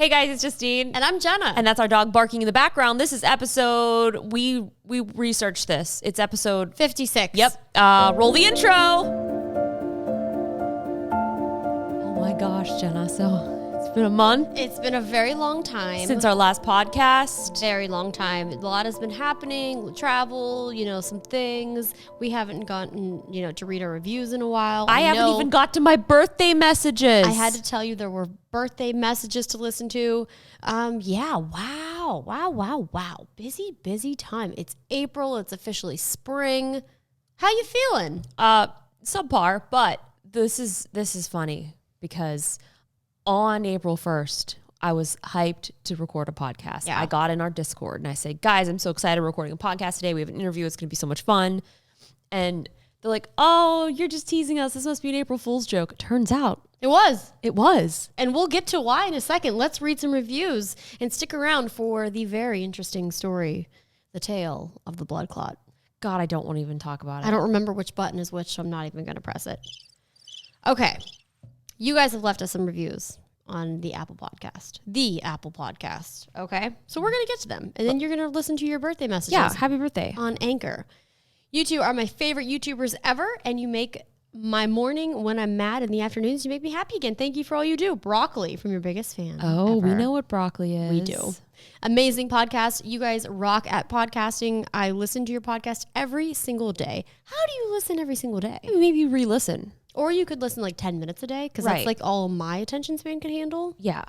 Hey guys, it's Justine. And I'm Jenna. And that's our dog barking in the background. This is episode, we researched this. It's episode 56. Yep. Roll the intro. Oh my gosh, Jenna. So it's been a month. It's been a very long time. Since our last podcast. Very long time. A lot has been happening. Travel, some things. We haven't gotten, to read our reviews in a while. I haven't even got to my birthday messages. I had to tell you there were birthday messages to listen to. Yeah, wow. Busy time. It's April. It's officially spring. How you feeling? Subpar, but this is funny because on April 1st, I was hyped to record a podcast. Yeah. I got in our Discord and I said, guys, I'm so excited we're recording a podcast today. We have an interview. It's going to be so much fun. And they're like, oh, you're just teasing us. This must be an April Fool's joke. Turns out It was. And we'll get to why in a second. Let's read some reviews and stick around for the very interesting story, the tale of the blood clot. God, I don't want to even talk about it. I don't remember which button is which, so I'm not even going to press it. Okay. You guys have left us some reviews on the Apple Podcast. Okay? So we're going to get to them. And then you're going to listen to your birthday messages. Yeah, happy birthday. On Anchor. You two are my favorite YouTubers ever, and you make my morning when I'm mad in the afternoons. You make me happy again. Thank you for all you do. Broccoli from your biggest fan. Oh, ever. we know what broccoli is. We do. Amazing podcast. You guys rock at podcasting. I listen to your podcast every single day. How do you listen every single day? Maybe re-listen. Or you could listen like 10 minutes a day because Right. that's like all my attention span can handle. Yeah.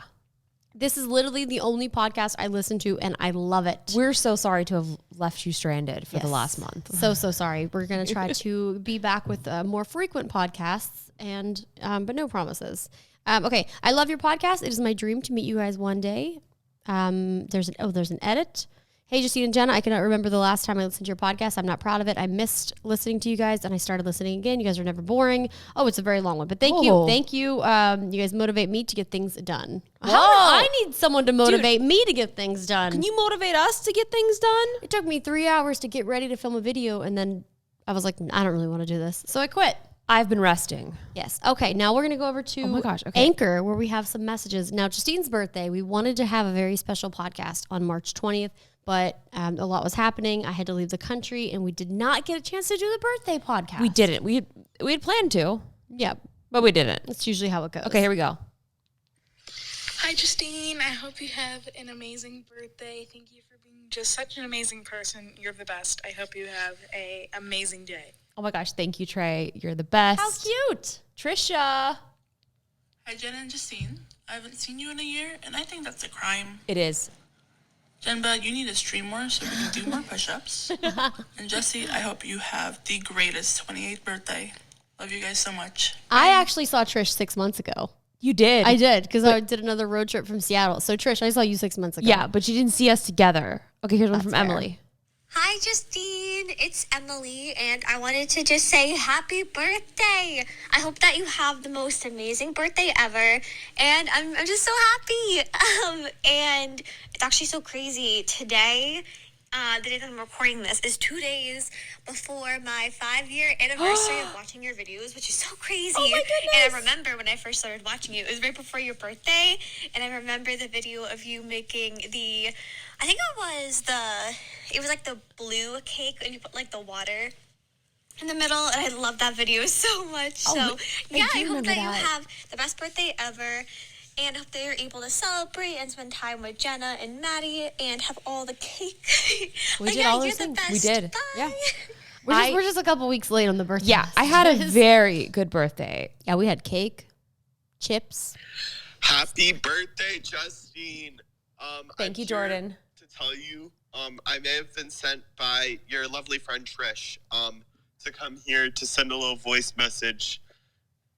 This is literally the only podcast I listen to, and I love it. We're so sorry to have left you stranded for the Yes. last month. So sorry. We're going to try to be back with more frequent podcasts, and but no promises. Okay. I love your podcast. It is my dream to meet you guys one day. There's an edit. Hey, Justine and Jenna, I cannot remember the last time I listened to your podcast. I'm not proud of it. I missed listening to you guys, and I started listening again. You guys are never boring. Oh, it's a very long one, but thank you. Thank you. You guys motivate me to get things done. I need someone to motivate me to get things done. Can you motivate us to get things done? It took me 3 hours to get ready to film a video, and then I was like, I don't really want to do this. So I quit. I've been resting. Yes. Okay, now we're going to go over to Okay. Anchor, where we have some messages. Now, Justine's birthday, we wanted to have a very special podcast on March 20th, but a lot was happening. I had to leave the country, and we did not get a chance to do the birthday podcast. We didn't. We had planned to. Yeah. But we didn't. That's usually how it goes. Okay, here we go. Hi, Justine. I hope you have an amazing birthday. Thank you for being just such an amazing person. You're the best. I hope you have an amazing day. Oh my gosh, thank you, Trey. You're the best. How cute. Trisha. Hi, Jenna and Justine. I haven't seen you in a year, and I think that's a crime. It is. Jenba, you need to stream more so we can do more push-ups. And Jesse, I hope you have the greatest 28th birthday. Love you guys so much. I actually saw Trish 6 months ago. You did. I did, because I did another road trip from Seattle. So, Trish, I saw you 6 months ago. Yeah, but you didn't see us together. Okay, here's one That's from fair. Emily. Hi, Justine. It's Emily, and I wanted to just say happy birthday. I hope that you have the most amazing birthday ever, and I'm just so happy. And it's actually so crazy. Today, the day that I'm recording this, is 2 days before my 5-year anniversary of watching your videos, which is so crazy. Oh my goodness. And I remember when I first started watching you, it was right before your birthday, and I remember the video of you making I think it was like the blue cake, and you put like the water in the middle, and I love that video so much. Oh, So I I do hope remember that you that. have the best birthday ever, and hope that you're able to celebrate and spend time with Jenna and Maddie and have all the cake. We But did yeah, all you're those the things. best. We did. Bye. Yeah. We're just a couple weeks late on the birthday. Yeah, I had a messages. very good birthday. Yeah, we had cake, chips. Happy birthday, Justine. Thank you, Jordan. To tell you, I may have been sent by your lovely friend Trish to come here to send a little voice message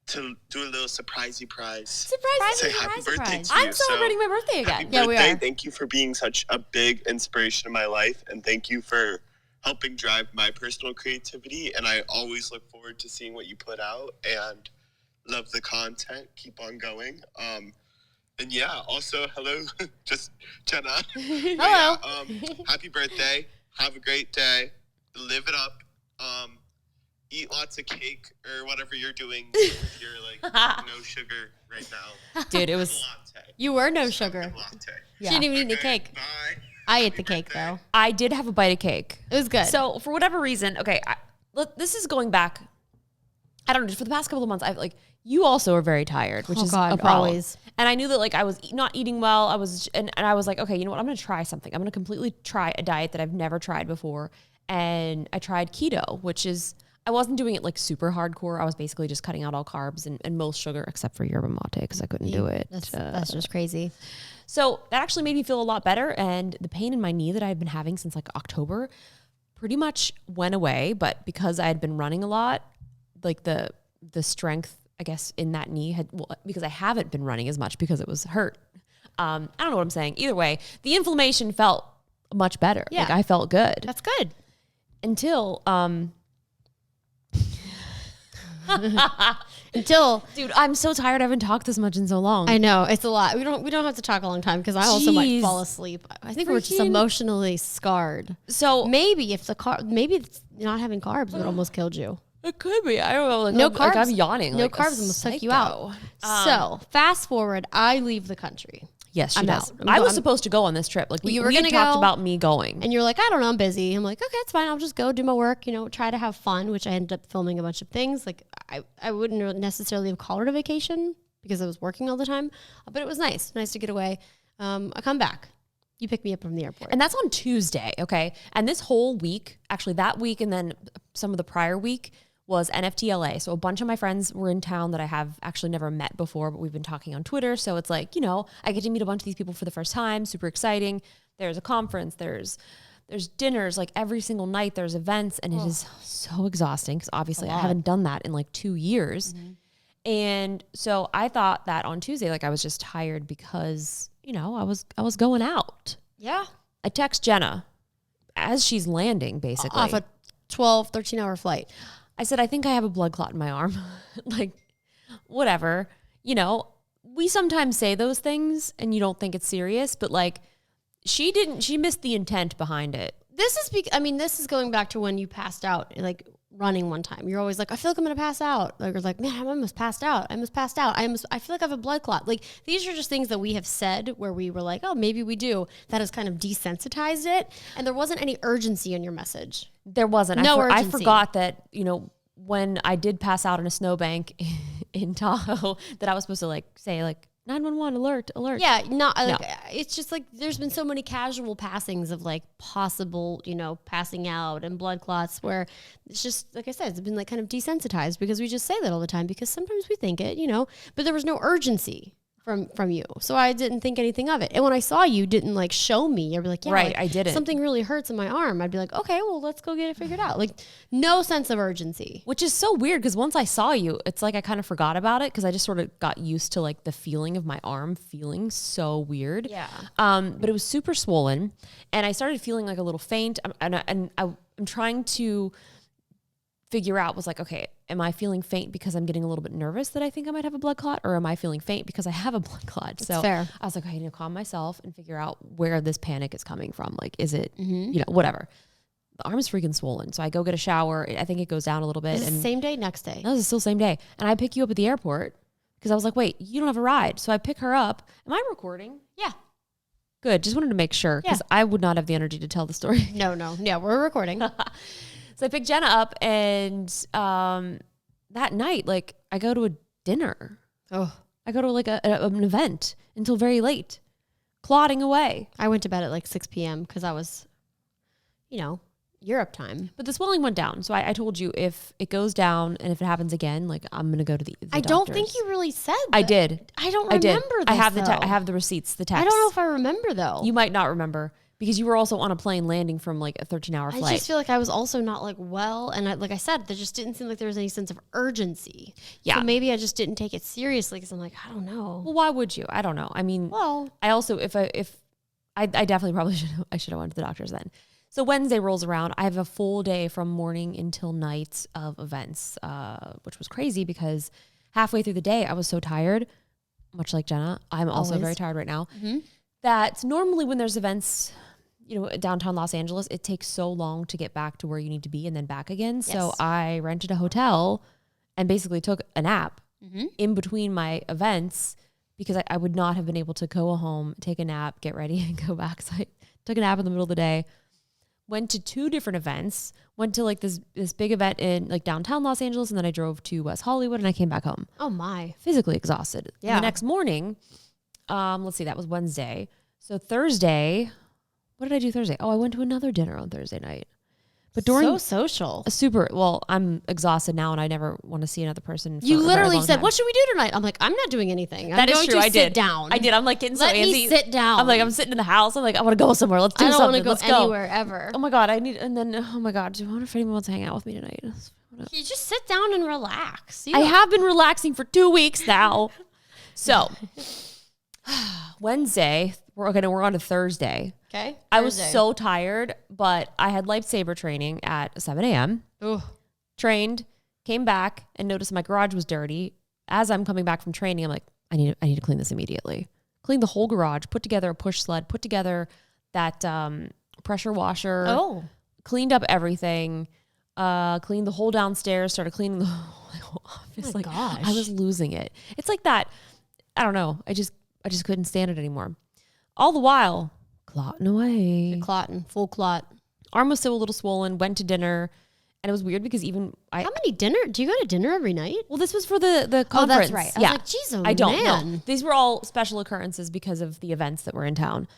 to do a little surprisey prize. Say happy birthday to you. I'm celebrating my birthday again. Happy Yeah, we birthday. are. Thank you for being such a big inspiration in my life, and thank you for helping drive my personal creativity. And I always look forward to seeing what you put out and love the content. Keep on going. And yeah, also, hello, just Jenna. Hello. Happy birthday. Have a great day. Live it up. eat lots of cake or whatever you're doing with your no sugar right now. Dude, it was. Latte. You were no sugar. Latte. She didn't even eat the Okay, cake. Bye. I ate the cake though. I did have a bite of cake. It was good. So for whatever reason, okay, this is going back. I don't know. Just for the past couple of months, I've you also are very tired, which is a problem. always. And I knew that I was not eating well. I was, and I was like, okay, you know what? I'm going to try something. I'm going to completely try a diet that I've never tried before. And I tried keto, which is, I wasn't doing it super hardcore. I was basically just cutting out all carbs and most sugar except for yerba mate because I couldn't do it. That's just crazy. So that actually made me feel a lot better. And the pain in my knee that I've been having since October pretty much went away. But because I had been running a lot, the strength, I guess, in that knee because I haven't been running as much because it was hurt. I don't know what I'm saying. Either way, the inflammation felt much better. Yeah. I felt good. That's good. Until, dude, I'm so tired. I haven't talked this much in so long. I know it's a lot. We don't have to talk a long time because I also might Jeez. fall asleep. I think we're just Freaking- emotionally scarred. So Maybe if maybe it's not having carbs would almost killed you. it could be. I don't know. No carbs. I'm yawning. No like a carbs almost took you psycho. out. So fast forward, I leave the country. Yes, she I'm does. out. I was supposed to go on this trip. You were we had gonna talked go, about me going. And you're like, I don't know, I'm busy. I'm like, okay, it's fine. I'll just go do my work, try to have fun, which I ended up filming a bunch of things. I wouldn't necessarily have called it a vacation because I was working all the time, but it was nice to get away. I come back. You pick me up from the airport. And that's on Tuesday, okay? And this whole week, actually that week and then some of the prior week was NFTLA. So a bunch of my friends were in town that I have actually never met before, but we've been talking on Twitter. So it's I get to meet a bunch of these people for the first time. Super exciting. There's a conference. There's dinners every single night. There's events. And it is so exhausting because obviously I haven't done that in 2 years. Mm-hmm. And so I thought that on Tuesday, I was just tired because, I was going out. Yeah. I text Jenna as she's landing, basically. Off a 12, 13-hour flight. I said, I think I have a blood clot in my arm. Whatever. We sometimes say those things and you don't think it's serious, but she missed the intent behind it. This is going back to when you passed out, running one time. You're always like, I feel like I'm going to pass out. You're like, man, I'm almost passed out. I feel like I have a blood clot. These are just things that we have said where we were like, oh, maybe we do. That has kind of desensitized it. And there wasn't any urgency in your message. There wasn't. No I urgency. forgot that, when I did pass out in a snowbank in Tahoe, that I was supposed to say 911 alert. Yeah, No. it's just there's been so many casual passings of possible, passing out and blood clots where it's just, like I said, it's been kind of desensitized because we just say that all the time because sometimes we think it, but there was no urgency from you. So I didn't think anything of it. And when I saw you didn't show me, I'd be like, yeah, right, I didn't. Something really hurts in my arm. I'd be like, okay, well, let's go get it figured out. No sense of urgency. Which is so weird because once I saw you, it's I kind of forgot about it because I just sort of got used to the feeling of my arm feeling so weird. Yeah. But it was super swollen and I started feeling a little faint and I'm trying to figure out okay, am I feeling faint because I'm getting a little bit nervous that I think I might have a blood clot, or am I feeling faint because I have a blood clot? That's so fair. I was like, I need to calm myself and figure out where this panic is coming from. Is it, whatever. The arm is freaking swollen. So I go get a shower. I think it goes down a little bit. Is it the same day, next day? No, this is still the same day. And I pick you up at the airport because I was like, wait, you don't have a ride. So I pick her up. Am I recording? Yeah. Good. Just wanted to make sure because I would not have the energy to tell the story. No. Yeah, we're recording. So I picked Jenna up and that night, I go to a dinner. Oh, I go to an event until very late, clotting away. I went to bed at 6 p.m. because I was, Europe time. But the swelling went down. So I told you if it goes down and if it happens again, I'm going to go to the I don't think you really said that. I did. I don't I remember did. this, I have though. I have the receipts, the text. I don't know if I remember, though. You might not remember because you were also on a plane landing from a 13-hour flight. I just feel like I was also not well. And like I said, there just didn't seem like there was any sense of urgency. Yeah. So maybe I just didn't take it seriously because I'm I don't know. Well, why would you? I don't know. I mean, I also, I definitely probably should have went to the doctors then. So Wednesday rolls around. I have a full day from morning until night of events, which was crazy because halfway through the day, I was so tired, much like Jenna. I'm also very tired right now. Mm-hmm. That normally when there's events, downtown Los Angeles, it takes so long to get back to where you need to be and then back again. Yes. So I rented a hotel and basically took a nap in between my events because I would not have been able to go home, take a nap, get ready, and go back. So I took a nap in the middle of the day, went to 2 different events, went to like this big event in like downtown Los Angeles, and then I drove to West Hollywood and I came back home. Oh my. Physically exhausted. Yeah. And the next morning, let's see, that was Wednesday. So Thursday, what did I do Thursday? Oh, I went to another dinner on Thursday night. But during so social. I'm exhausted now and I never want to see another person. For You a very literally long said, time. "What should we do tonight?" I'm like, "I'm not doing anything. I'm That is going true. to I sit did. down. I did. I'm like getting so Let antsy. me sit down. I'm like, I'm sitting in the house. I'm like, I want to go somewhere. Let's do I don't something. want to Let's go go anywhere ever. Oh my God. And then, oh my God. Do I wonder if anyone wants to hang out with me tonight? You just sit down and relax. I have been relaxing for 2 weeks now. So Wednesday, we're on to Thursday. Okay. I was so tired, but I had Lifesaver training at 7 a.m. Trained, came back and noticed my garage was dirty. As I'm coming back from training, I'm like, I need to clean this immediately. Clean the whole garage, put together a push sled, put together that pressure washer. Oh. Cleaned up everything. Cleaned the whole downstairs, started cleaning the whole office. Oh my gosh. I was losing it. It's like that. I don't know. I just couldn't stand it anymore. All the while, clotting away. Clotting, full clot. Arm was still a little swollen, went to dinner. And it was weird because even How many dinner? Do you go to dinner every night? well, this was for the conference. Oh, that's right. I was like, geez, I don't man. know. These were all special occurrences because of the events that were in town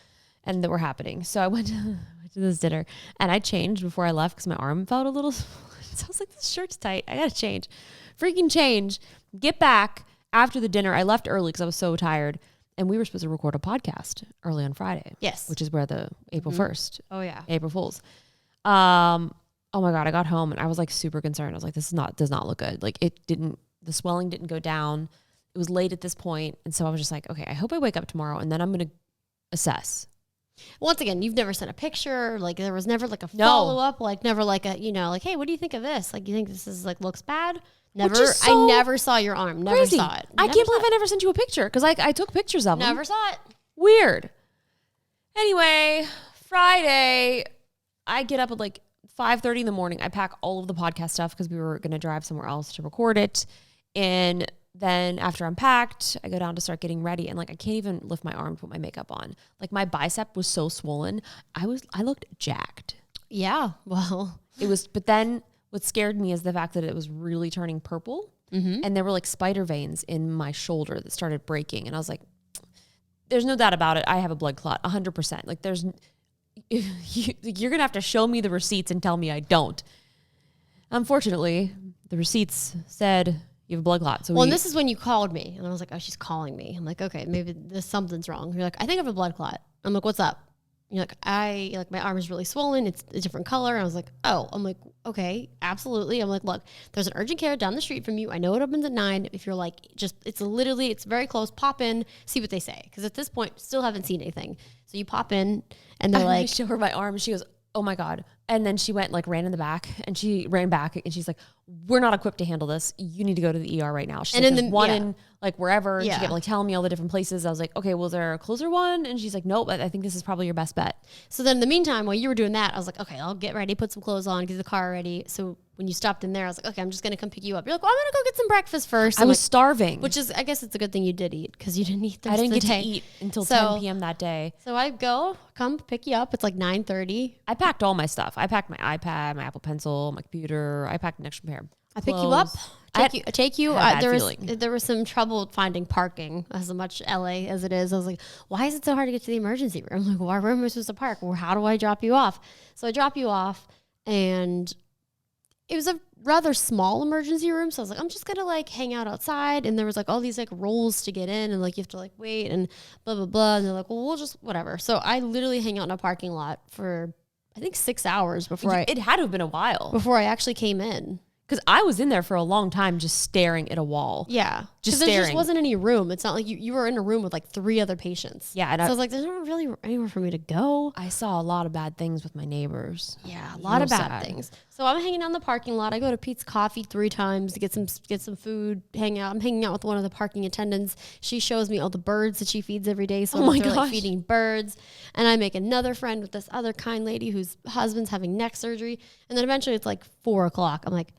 and that were happening. So I went to this dinner and I changed before I left because my arm felt a little swollen. So I was like, this shirt's tight. I got to change. Freaking change. Get back after the dinner. I left early because I was so tired. And we were supposed to record a podcast early on Friday. Yes. Which is where the April 1st. Oh, yeah. April Fools. Oh my God, I got home and I was like super concerned. I was like, this does not look good. Like the swelling didn't go down. It was late at this point. And so I was just like, okay, I hope I wake up tomorrow and then I'm going to assess. Once again, you've never sent a picture. Like there was never like a follow up. Like never like a, like, hey, what do you think of this? Like you think this is like looks bad? Never. I never saw your arm. Never Crazy. saw it. I can't believe I never sent you a picture because I took pictures of them. Never saw it. Weird. Anyway, Friday, I get up at like 5:30 in the morning. I pack all of the podcast stuff because we were going to drive somewhere else to record it. And then after I'm packed, I go down to start getting ready. And like, I can't even lift my arm to put my makeup on. Like my bicep was so swollen. I looked jacked. Yeah. Well, But then what scared me is the fact that it was really turning purple. Mm-hmm. And there were like spider veins in my shoulder that started breaking. And I was like, there's no doubt about it. I have a blood clot 100%. Like you're going to have to show me the receipts and tell me I don't. Unfortunately, the receipts said you have a blood clot. So and this is when you called me and I was like, oh, she's calling me. I'm like, okay, maybe something's wrong. You're like, I think I have a blood clot. I'm like, what's up? You're like, my arm is really swollen. It's a different color. And I was like, oh, I'm like, okay, absolutely. I'm like, look, there's an urgent care down the street from you. I know it opens at 9. If you're like, it's very close. Pop in, see what they say. Cause at this point, still haven't seen anything. So you pop in and they're like, I show her my arm and she goes, oh my God. And then she went ran in the back and she ran back and she's like, we're not equipped to handle this. You need to go to the ER right now. She's like, there's one in like wherever. And she kept like telling me all the different places. I was like, okay, well, is there a closer one? And she's like, nope, I think this is probably your best bet. So then in the meantime, while you were doing that, I was like, okay, I'll get ready, put some clothes on, get the car ready. So when you stopped in there, I was like, okay, I'm just going to come pick you up. You're like, well, I'm going to go get some breakfast first. I was starving. Which is, I guess it's a good thing you did eat because you didn't eat the I didn't rest get of the day. to eat until 10 p.m. that day. So I come pick you up. It's like 9:30. I packed all my stuff. I packed my iPad, my Apple Pencil, my computer. I packed an extra pair. I pick you up, take you. There was some trouble finding parking as much LA as it is. I was like, why is it so hard to get to the emergency room? I'm like, where am I supposed to park? Or how do I drop you off? So I drop you off and it was a rather small emergency room. So I was like, I'm just going to like hang out outside. And there was like all these like rolls to get in and like, you have to like wait and blah, blah, blah. And they're like, well, we'll just whatever. So I literally hang out in a parking lot for I think 6 hours before it had to have been a while before I actually came in. Because I was in there for a long time just staring at a wall. Yeah. Just There staring. just wasn't any room. It's not like you were in a room with like 3 other patients. Yeah, and so I was like, there's not really anywhere for me to go. I saw a lot of bad things with my neighbors. Yeah, a lot of bad things. So I'm hanging out in the parking lot. I go to Pete's Coffee 3 times to get some food, hang out. I'm hanging out with one of the parking attendants. She shows me all the birds that she feeds every day. So I'm like feeding birds. And I make another friend with this other kind lady whose husband's having neck surgery. And then eventually it's like 4 o'clock. I'm like,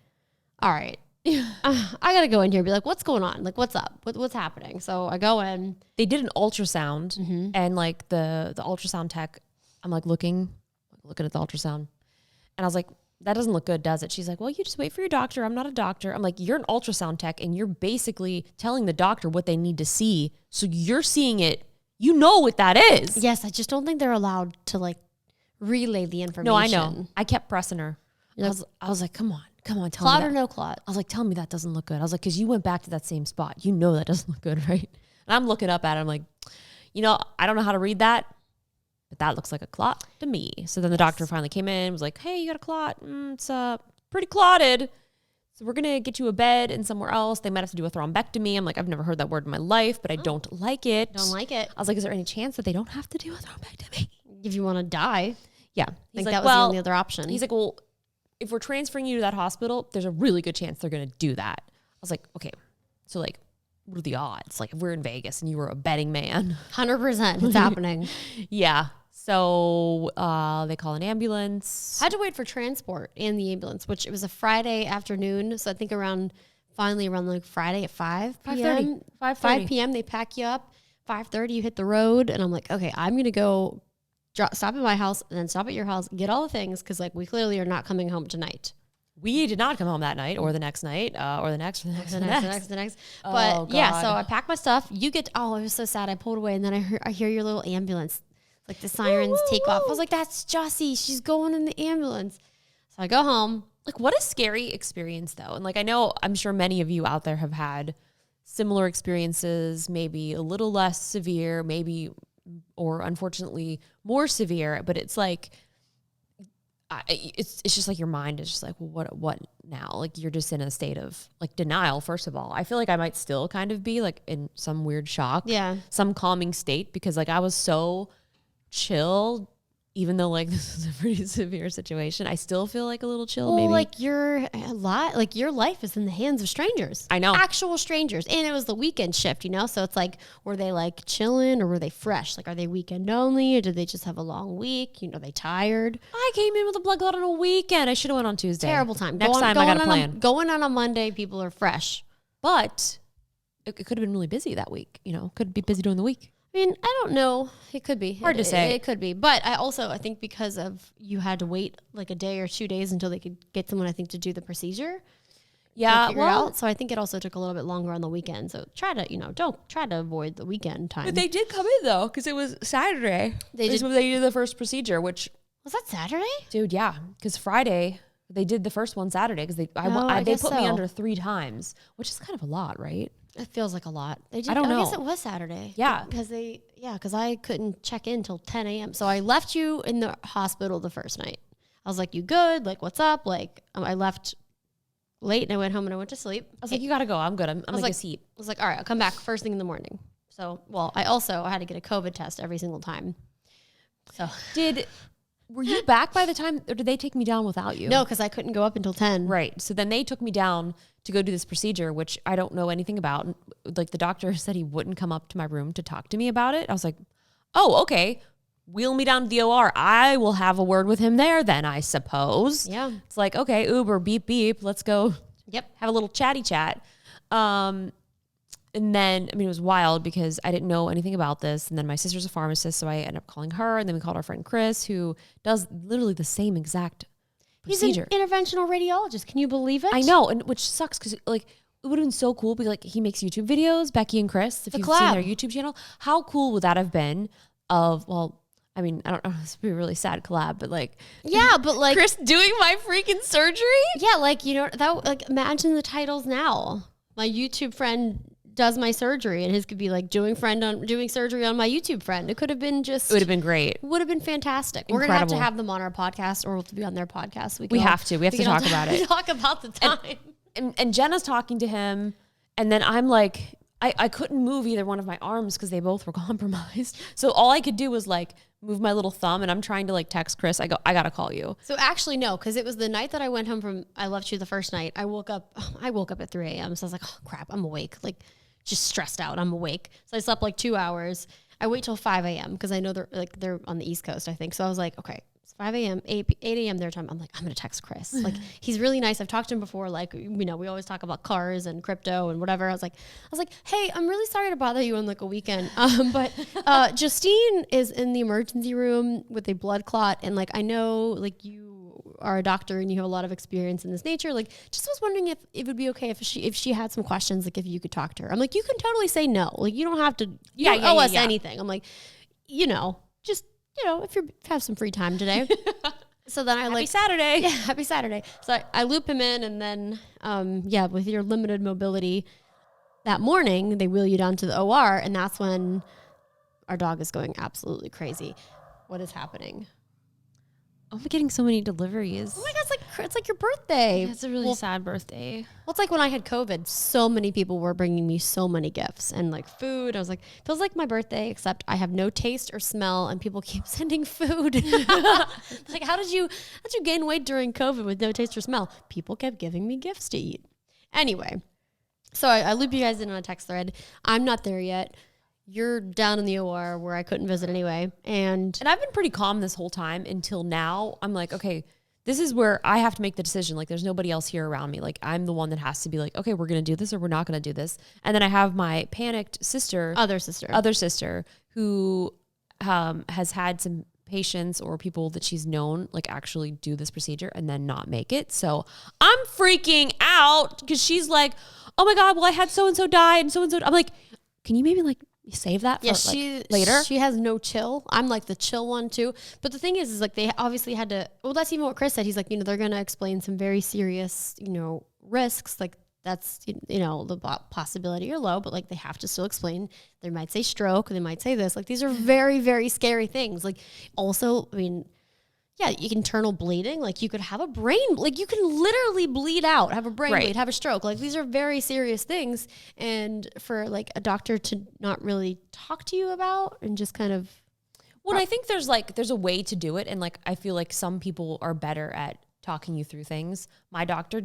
all right, I got to go in here and be like, what's going on? Like, what's up? What's happening? So I go in. They did an ultrasound and like the ultrasound tech, I'm like looking at the ultrasound and I was like, that doesn't look good, does it? She's like, well, you just wait for your doctor. I'm not a doctor. I'm like, you're an ultrasound tech and you're basically telling the doctor what they need to see. So you're seeing it. You know what that is. Yes, I just don't think they're allowed to like relay the information. No, I know. I kept pressing her. I was like, come on, tell me Clot that. or no clot? I was like, tell me that doesn't look good. I was like, because you went back to that same spot. You know that doesn't look good, right? And I'm looking up at it. I'm like, I don't know how to read that, but that looks like a clot to me. So then the doctor finally came in, was like, hey, you got a clot. It's pretty clotted. So we're going to get you a bed and somewhere else. They might have to do a thrombectomy. I'm like, I've never heard that word in my life, but I don't like it. Don't like it. I was like, is there any chance that they don't have to do a thrombectomy? If you want to die. Yeah. I think that was the only other option. He's like, well, if we're transferring you to that hospital, there's a really good chance they're going to do that. I was like, okay, so like, what are the odds? Like if we're in Vegas and you were a betting man. 100%. It's happening. Yeah. So they call an ambulance. I had to wait for transport and the ambulance, which it was a Friday afternoon. So I think finally around like Friday at 5 p.m. 5 p.m. they pack you up. 5:30 you hit the road. And I'm like, okay, I'm going to go stop at my house and then stop at your house, get all the things. Cause like we clearly are not coming home tonight. We did not come home that night or the next night or the next. But yeah, so I packed my stuff. It was so sad. I pulled away and then I hear your little ambulance, like the sirens take off. I was like, that's Jussie. She's going in the ambulance. So I go home. Like what a scary experience though. And like, I'm sure many of you out there have had similar experiences, maybe a little less severe, or unfortunately more severe, but it's like, it's just like your mind is just like, well, what now? Like you're just in a state of like denial. First of all, I feel like I might still kind of be like in some weird shock, some calming state because like I was so chill, even though like this is a pretty severe situation. I still feel like a little chill. Maybe like your life is in the hands of strangers. I know, actual strangers, and it was the weekend shift, So it's like, were they like chilling or were they fresh? Like, are they weekend only or did they just have a long week? They tired. I came in with a blood clot on a weekend. I should have went on Tuesday. Terrible time. Next time I got a plan. Going on a Monday, people are fresh, but it could have been really busy that week. Could be busy during the week. I mean, I don't know. It could be. Hard to say. It could be. But I think because of you had to wait like a day or 2 days until they could get someone, I think, to do the procedure. Yeah. Well, so I think it also took a little bit longer on the weekend. So try to avoid the weekend time. But they did come in though, because it was Saturday. They did the first procedure, which was that Saturday? Dude, yeah. Because Friday they did the first one Saturday because they put me under 3 times, which is kind of a lot, right? It feels like a lot. I don't know. I guess it was Saturday. Yeah. Because I couldn't check in till 10 a.m. So I left you in the hospital the first night. I was like, you good? Like, what's up? Like, I left late and I went home and I went to sleep. I was like, you got to go. I'm good. I'm like a seat. I was like, all right, I'll come back first thing in the morning. So, I had to get a COVID test every single time. So were you back by the time, or did they take me down without you? No, because I couldn't go up until 10. Right. So then they took me down to go do this procedure, which I don't know anything about. Like the doctor said he wouldn't come up to my room to talk to me about it. I was like, oh, okay. Wheel me down to the OR. I will have a word with him there then, I suppose. Yeah. It's like, okay, Uber, beep, beep. Let's go. Yep. Have a little chatty chat. And then, it was wild because I didn't know anything about this. And then my sister's a pharmacist, so I ended up calling her. And then we called our friend Chris, who does literally the same exact procedure. He's an interventional radiologist. Can you believe it? I know, and which sucks because like it would have been so cool because like he makes YouTube videos, Becky and Chris. If you've seen their YouTube channel, how cool would that have been? I don't know. This would be a really sad collab, but like, yeah, but like Chris doing my freaking surgery. Yeah, like imagine the titles now. My YouTube friend does my surgery, and his could be like doing surgery on my YouTube friend. It could have been just. It would have been great. Would have been fantastic. We're gonna have to have them on our podcast, or we'll be on their podcast. We have to talk about it. Talk about the time. And Jenna's talking to him, and then I'm like, I couldn't move either one of my arms because they both were compromised. So all I could do was like move my little thumb, and I'm trying to like text Chris. I go, I gotta call you. So actually no, because it was the night that I went home from I Left You the first night. I woke up at 3 a.m. So I was like, oh crap, I'm awake. Like just stressed out. I'm awake. So I slept like 2 hours. I wait till 5 a.m. because I know they're on the East Coast, I think. So I was like, okay, it's 5 a.m., 8 a.m. their time. I'm like, I'm going to text Chris. Like, he's really nice. I've talked to him before. Like, we always talk about cars and crypto and whatever. I was like, hey, I'm really sorry to bother you on like a weekend. But Justine is in the emergency room with a blood clot. And like, I know like you are a doctor and you have a lot of experience in this nature. Like, just was wondering if it would be okay if she had some questions, like if you could talk to her. I'm like, you can totally say no. Like, you don't have to, you don't owe us anything. I'm like, just, if you have some free time today. So then Happy Saturday. Yeah, happy Saturday. So I loop him in, and then, with your limited mobility that morning, they wheel you down to the OR, and that's when our dog is going absolutely crazy. What is happening? I'm getting so many deliveries. Oh my God, it's like your birthday. Yeah, it's a really sad birthday. Well, it's like when I had COVID, so many people were bringing me so many gifts and like food. I was like, feels like my birthday, except I have no taste or smell, and people keep sending food. Like, how did you gain weight during COVID with no taste or smell? People kept giving me gifts to eat. Anyway, so I loop you guys in on a text thread. I'm not there yet. You're down in the OR where I couldn't visit anyway. And I've been pretty calm this whole time until now. I'm like, okay, this is where I have to make the decision. Like, there's nobody else here around me. Like, I'm the one that has to be like, okay, we're going to do this or we're not going to do this. And then I have my panicked other sister who has had some patients or people that she's known like actually do this procedure and then not make it. So I'm freaking out because she's like, oh my God, well, I had so-and-so die and so-and-so. I'm like, can you maybe like save that for later? She has no chill. I'm like the chill one too. But the thing is like they obviously had to, well, that's even what Chris said. He's like, they're going to explain some very serious, risks. Like that's, the possibility are low, but like they have to still explain. They might say stroke, they might say this. Like these are very, very scary things. Like also, internal bleeding, like you could have a brain, like you can literally bleed out, have a brain bleed, have a stroke. Like these are very serious things. And for like a doctor to not really talk to you about and just kind of. Well, I think there's a way to do it. And like, I feel like some people are better at talking you through things. My doctor,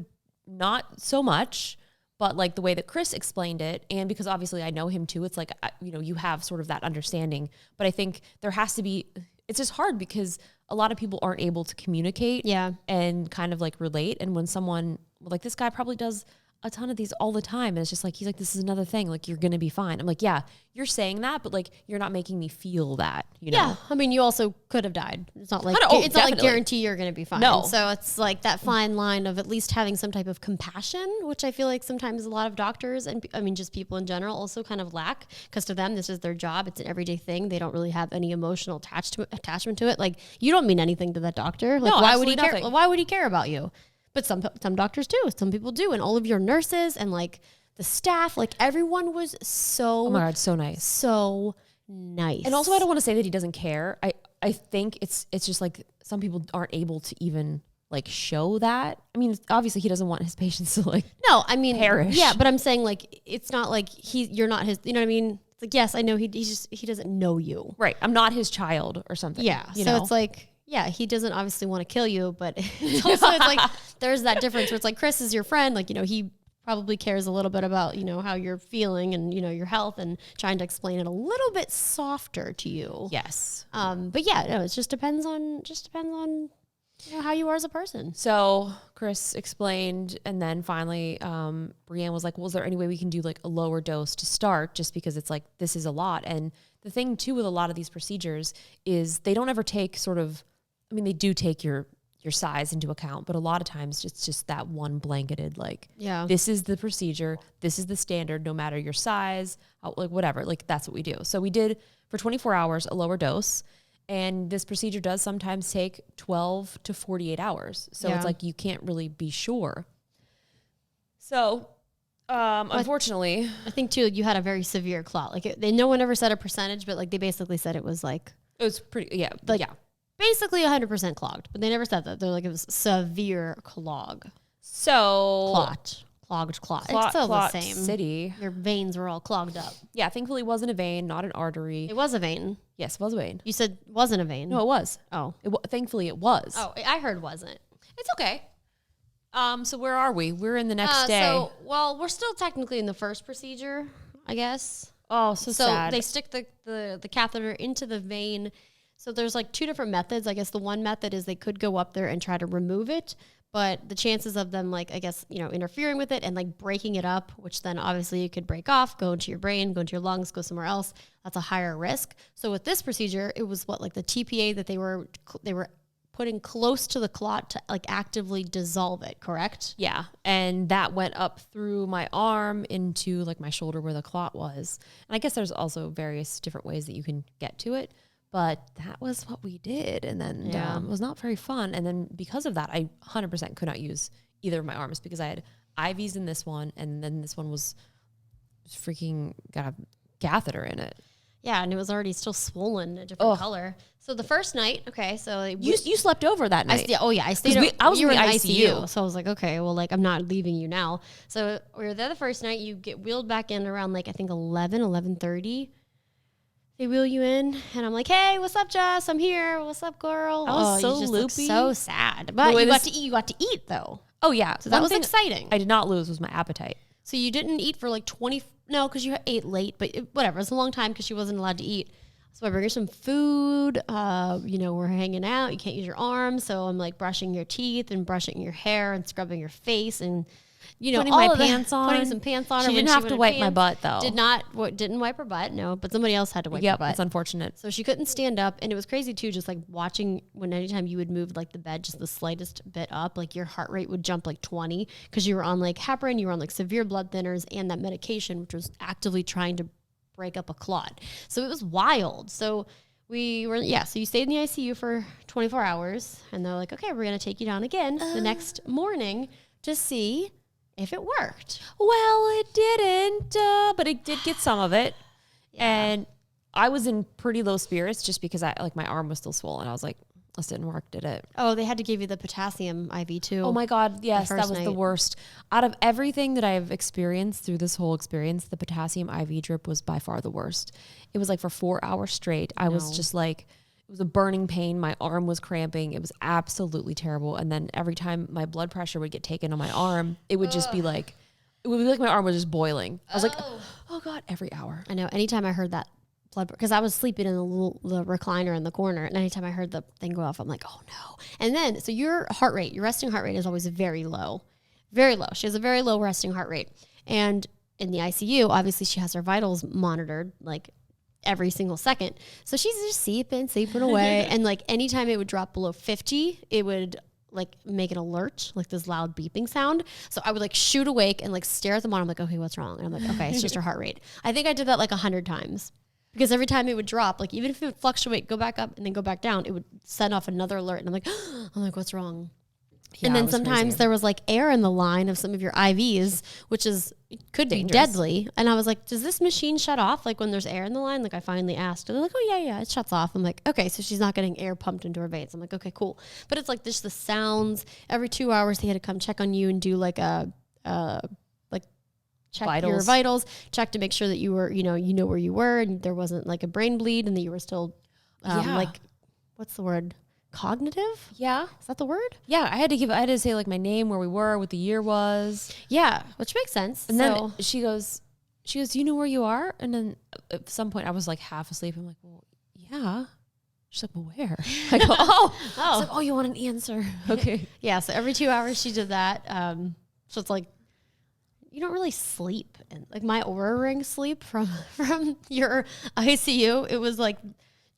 not so much, but like the way that Chris explained it. And because obviously I know him too, it's like, you have sort of that understanding, but I think there has to be, it's just hard because a lot of people aren't able to communicate and kind of like relate. And when someone like this guy probably does a ton of these all the time, and it's just like, he's like, this is another thing. Like, you're going to be fine. I'm like, yeah, you're saying that, but like, you're not making me feel that, Yeah. I mean, you also could have died. It's not like, it's not like guarantee you're going to be fine. No. So it's like that fine line of at least having some type of compassion, which I feel like sometimes a lot of doctors and just people in general also kind of lack, because to them, this is their job. It's an everyday thing. They don't really have any emotional attachment to it. Like, you don't mean anything to that doctor. Like, why would he care? Why would he care about you? But some doctors do. Some people do. And all of your nurses and like the staff, like everyone was so... Oh my God, so nice. So nice. And also, I don't want to say that he doesn't care. I think it's just like some people aren't able to even like show that. I mean, obviously he doesn't want his patients to like perish. Yeah, but I'm saying like, it's not like you're not his, you know what I mean? It's like, yes, I know he doesn't know you. Right. I'm not his child or something. Yeah. So it's like... Yeah, he doesn't obviously want to kill you, but it's also it's like there's that difference where it's like Chris is your friend, like he probably cares a little bit about how you're feeling and your health and trying to explain it a little bit softer to you. Yes. But yeah, no, it just depends on how you are as a person. So Chris explained, and then finally Brianne was like, well, is there any way we can do like a lower dose to start, just because it's like this is a lot. And the thing too with a lot of these procedures is they don't ever take they do take your size into account, but a lot of times it's just that one blanketed, like, this is the procedure, this is the standard, no matter your size, like whatever, like that's what we do. So we did for 24 hours, a lower dose. And this procedure does sometimes take 12 to 48 hours. So it's like, you can't really be sure. So Unfortunately. I think too, you had a very severe clot. Like no one ever said a percentage, but like they basically said it was like It was pretty, yeah. Like- yeah. basically 100% clogged, but they never said that. They're like, it was severe clot. Clogged clot. It's still Clot the same. City. Your veins were all clogged up. Yeah, thankfully it wasn't a vein, not an artery. It was a vein. Yes, it was a vein. You said wasn't a vein. No, it was. Oh. Thankfully it was. Oh, I heard wasn't. It's okay. So where are we? We're in the next day. So, well, we're still technically in the first procedure, I guess. Oh, so sad. They stick the catheter into the vein. So there's like two different methods. I guess the one method is they could go up there and try to remove it, but the chances of them like, I guess, interfering with it and like breaking it up, which then obviously it could break off, go into your brain, go into your lungs, go somewhere else. That's a higher risk. So with this procedure, it was like the TPA that they were putting close to the clot to like actively dissolve it, correct? Yeah. And that went up through my arm into like my shoulder where the clot was. And I guess there's also various different ways that you can get to it. But that was what we did. And then it was not very fun. And then because of that, I 100% could not use either of my arms because I had IVs in this one. And then this one was freaking got a catheter in it. Yeah, and it was already still swollen, a different color. So the first night, okay, so You slept over that night. I stayed. I was you in were the in ICU. so I was like, okay, well, like I'm not leaving you now. So we were there the first night. You get wheeled back in around like I think 11:30. They wheel you in, and I'm like, hey, what's up, Jess? I'm here. What's up, girl? I was so you just look loopy. so sad. But you got to eat. You got to eat though. Oh, yeah. So that was exciting. I did not lose was my appetite. So you didn't eat for like 20. No, because you ate late, but whatever. It's a long time because she wasn't allowed to eat. So I bring her some food. We're hanging out. You can't use your arms. So I'm like brushing your teeth and brushing your hair and scrubbing your face and, putting all my of that. pants on. Putting some pants on. She didn't have to wipe my butt though. Didn't wipe her butt. No, but somebody else had to wipe her butt. It's unfortunate. So she couldn't stand up. And it was crazy too, just like watching anytime you would move like the bed just the slightest bit up, like your heart rate would jump like 20 because you were on like heparin, you were on like severe blood thinners and that medication, which was actively trying to break up a clot. So it was wild. So so you stayed in the ICU for 24 hours and they're like, okay, we're going to take you down again the next morning to see if it worked. Well, it didn't, but it did get some of it. Yeah. And I was in pretty low spirits just because my arm was still swollen. I was like, this didn't work, did it? Oh, they had to give you the potassium IV too. Oh my God, yes, that was the worst. Out of everything that I've experienced through this whole experience, the potassium IV drip was by far the worst. It was like for 4 hours straight. I was just like, it was a burning pain. My arm was cramping. It was absolutely terrible. And then every time my blood pressure would get taken on my arm, it would just be like, it would be like my arm was just boiling. I was like, oh God, every hour. I know. Anytime I heard that blood, because I was sleeping in the recliner in the corner, and anytime I heard the thing go off, I'm like, oh no. And then, so your resting heart rate is always very low. Very low. She has a very low resting heart rate. And in the ICU, obviously she has her vitals monitored, like every single second. So she's just sleeping away. And like anytime it would drop below 50, it would like make an alert, like this loud beeping sound. So I would like shoot awake and like stare at the monitor. I'm like, okay, what's wrong? And I'm like, okay, it's just her heart rate. I think I did that like 100 times because every time it would drop, like even if it would fluctuate, go back up and then go back down, it would send off another alert. And I'm like, what's wrong? Yeah, and then sometimes there was like air in the line of some of your IVs, which could be deadly. And I was like, does this machine shut off like when there's air in the line? Like I finally asked. And they're like, oh yeah, it shuts off. I'm like, okay, so she's not getting air pumped into her veins. I'm like, okay, cool. But it's like just the sounds. Every 2 hours they had to come check on you and do like check your vitals, check to make sure that you were, you know where you were and there wasn't like a brain bleed and that you were still like, what's the word? Cognitive? Yeah. Is that the word? Yeah. I had to say like my name, where we were, what the year was. Yeah. Which makes sense. And then she goes, do you know where you are? And then at some point I was like half asleep. I'm like, well, yeah. She's like, well, where? I go, oh. She's like, oh, you want an answer? Okay. Yeah. So every 2 hours she did that. So it's like, you don't really sleep. And like my Aura Ring sleep from your ICU, it was like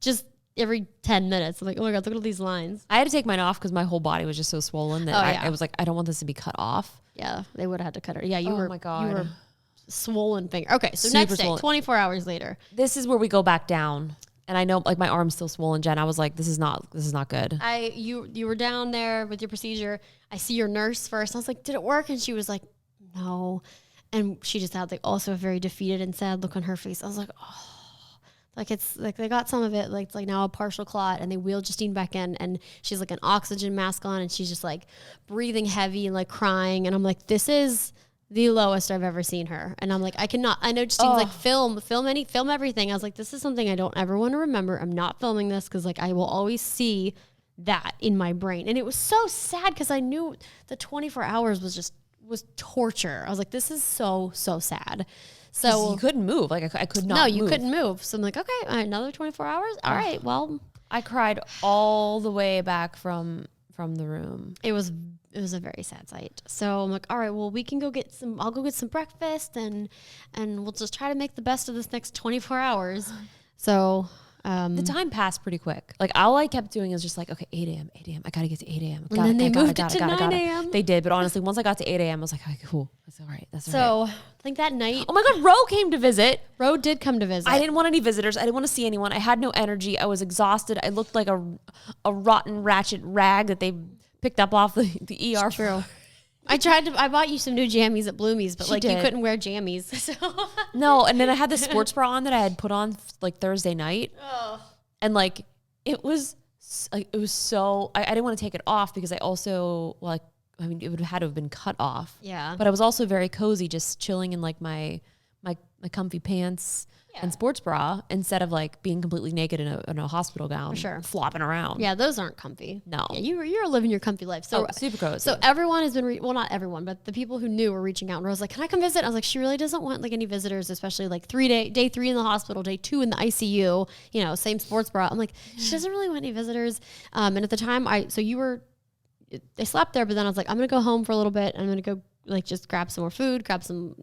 just every 10 minutes. I'm like, oh my God, look at all these lines. I had to take mine off because my whole body was just so swollen that I was like, I don't want this to be cut off. Yeah, they would have had to cut her. Yeah, you my God. You were swollen finger. Okay, so Super next day, swollen. 24 hours later. This is where we go back down. And I know like my arm's still swollen, Jen. I was like, this is not good. You were down there with your procedure. I see your nurse first. I was like, did it work? And she was like, no. And she just had like also a very defeated and sad look on her face. I was like, oh, like it's like they got some of it, like it's like now a partial clot, and they wheeled Justine back in, and she's like an oxygen mask on, and she's just like breathing heavy and like crying. And I'm like, this is the lowest I've ever seen her. And I'm like, I cannot, I know Justine's like film everything. I was like, this is something I don't ever want to remember. I'm not filming this because like I will always see that in my brain. And it was so sad because I knew the 24 hours was torture. I was like, this is so sad. So you couldn't move. Like I could not. No, you move. couldn't move. So I'm like, okay, all right, another 24 hours. All right, well, I cried all the way back from the room. it was a very sad sight. So I'm like, all right, well, we can go get some. I'll go get some breakfast, and we'll just try to make the best of this next 24 hours. So. The time passed pretty quick. Like all I kept doing is just like, okay, 8 a.m. I gotta get to 8 a.m. And then they moved it to 9 a.m. They did, but honestly, once I got to 8 a.m., I was like, okay, cool, that's all right. That's all right. So I think that night, Oh my God, Ro came to visit. Ro did come to visit. I didn't want any visitors. I didn't want to see anyone. I had no energy. I was exhausted. I looked like a rotten ratchet rag that they picked up off the ER. True. I bought you some new jammies at Bloomie's, but She like you did. couldn't wear jammies. So No, and then I had the sports bra on that I had put on like Thursday night. And like it was so I didn't want to take it off because I also like I mean it would have had to have been cut off. Yeah. But I was also very cozy, just chilling in like my comfy pants and sports bra instead of like being completely naked in a hospital gown, sure. flopping around. Yeah, those aren't comfy. No. Yeah, you're living your comfy life. So super cozy. So everyone has been, well, not everyone, but the people who knew were reaching out. And Rose was like, can I come visit? I was like, she really doesn't want like any visitors, especially like day 3 in the hospital, day 2 in the ICU, you know, same sports bra. I'm like, she doesn't really want any visitors. And at the time they slept there, but then I was like, I'm going to go home for a little bit. I'm going to go like just grab some more food, grab some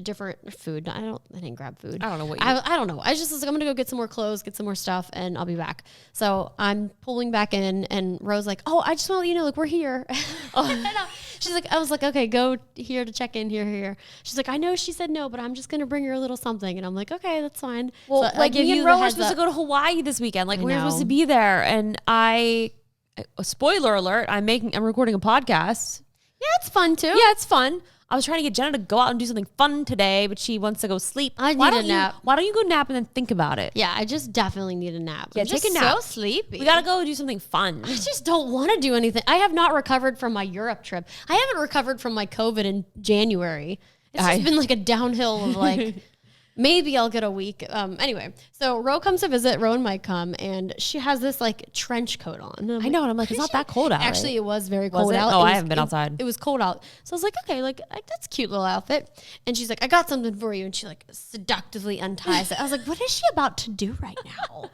different food. I didn't grab food. I don't know what I don't know. I just was like, I'm gonna go get some more clothes, get some more stuff, and I'll be back. So I'm pulling back in, and Rose like, oh, I just want to let you know, like we're here. She's like, I was like, okay, go here to check in here. She's like, I know she said no, but I'm just gonna bring her a little something, and I'm like, okay, that's fine. Well, so like me and Ro were supposed to go to Hawaii this weekend. Like we were supposed to be there, and spoiler alert, I'm recording a podcast. Yeah, it's fun too. Yeah, it's fun. I was trying to get Jenna to go out and do something fun today, but she wants to go sleep. I need a nap. Why don't you go nap and then think about it? Yeah, I just definitely need a nap. Yeah, I'm take just a nap. so sleepy. We gotta go do something fun. I just don't want to do anything. I have not recovered from my Europe trip. I haven't recovered from my COVID in January. It's just been like a downhill of like, maybe I'll get a week. Anyway, so Ro comes to visit. Ro and Mike come, and she has this like trench coat on. I know, and I'm like, it's not that cold out. Actually, right? it was very cold out. Oh, I haven't been outside. It was cold out. So I was like, okay, like that's a cute little outfit. And she's like, I got something for you. And she like seductively unties it. I was like, what is she about to do right now?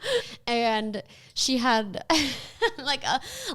And she had like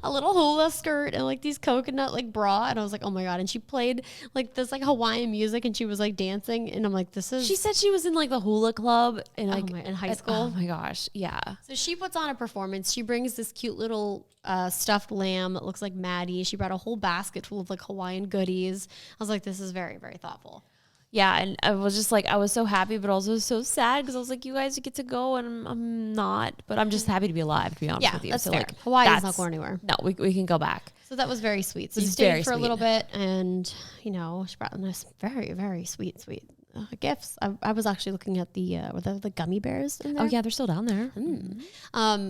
a little hula skirt and like these coconut like bra. And I was like, oh my God. And she played like this like Hawaiian music, and she was like dancing. And I'm like, this is. She said she was in like the hula club in like in high school. Oh my gosh, yeah. So she puts on a performance. She brings this cute little stuffed lamb that looks like Maddie. She brought a whole basket full of like Hawaiian goodies. I was like, this is very, very thoughtful. Yeah, and I was just like, I was so happy, but also so sad because I was like, you guys get to go, and I'm not. But I'm just happy to be alive, to be honest with you. That's so fair. like, Hawaii's not going anywhere. No, we can go back. So that was very sweet. So It you was stayed very for a sweet. little bit, and you know, she brought us very, very sweet gifts. I was actually looking at were the gummy bears in there? Oh yeah, they're still down there.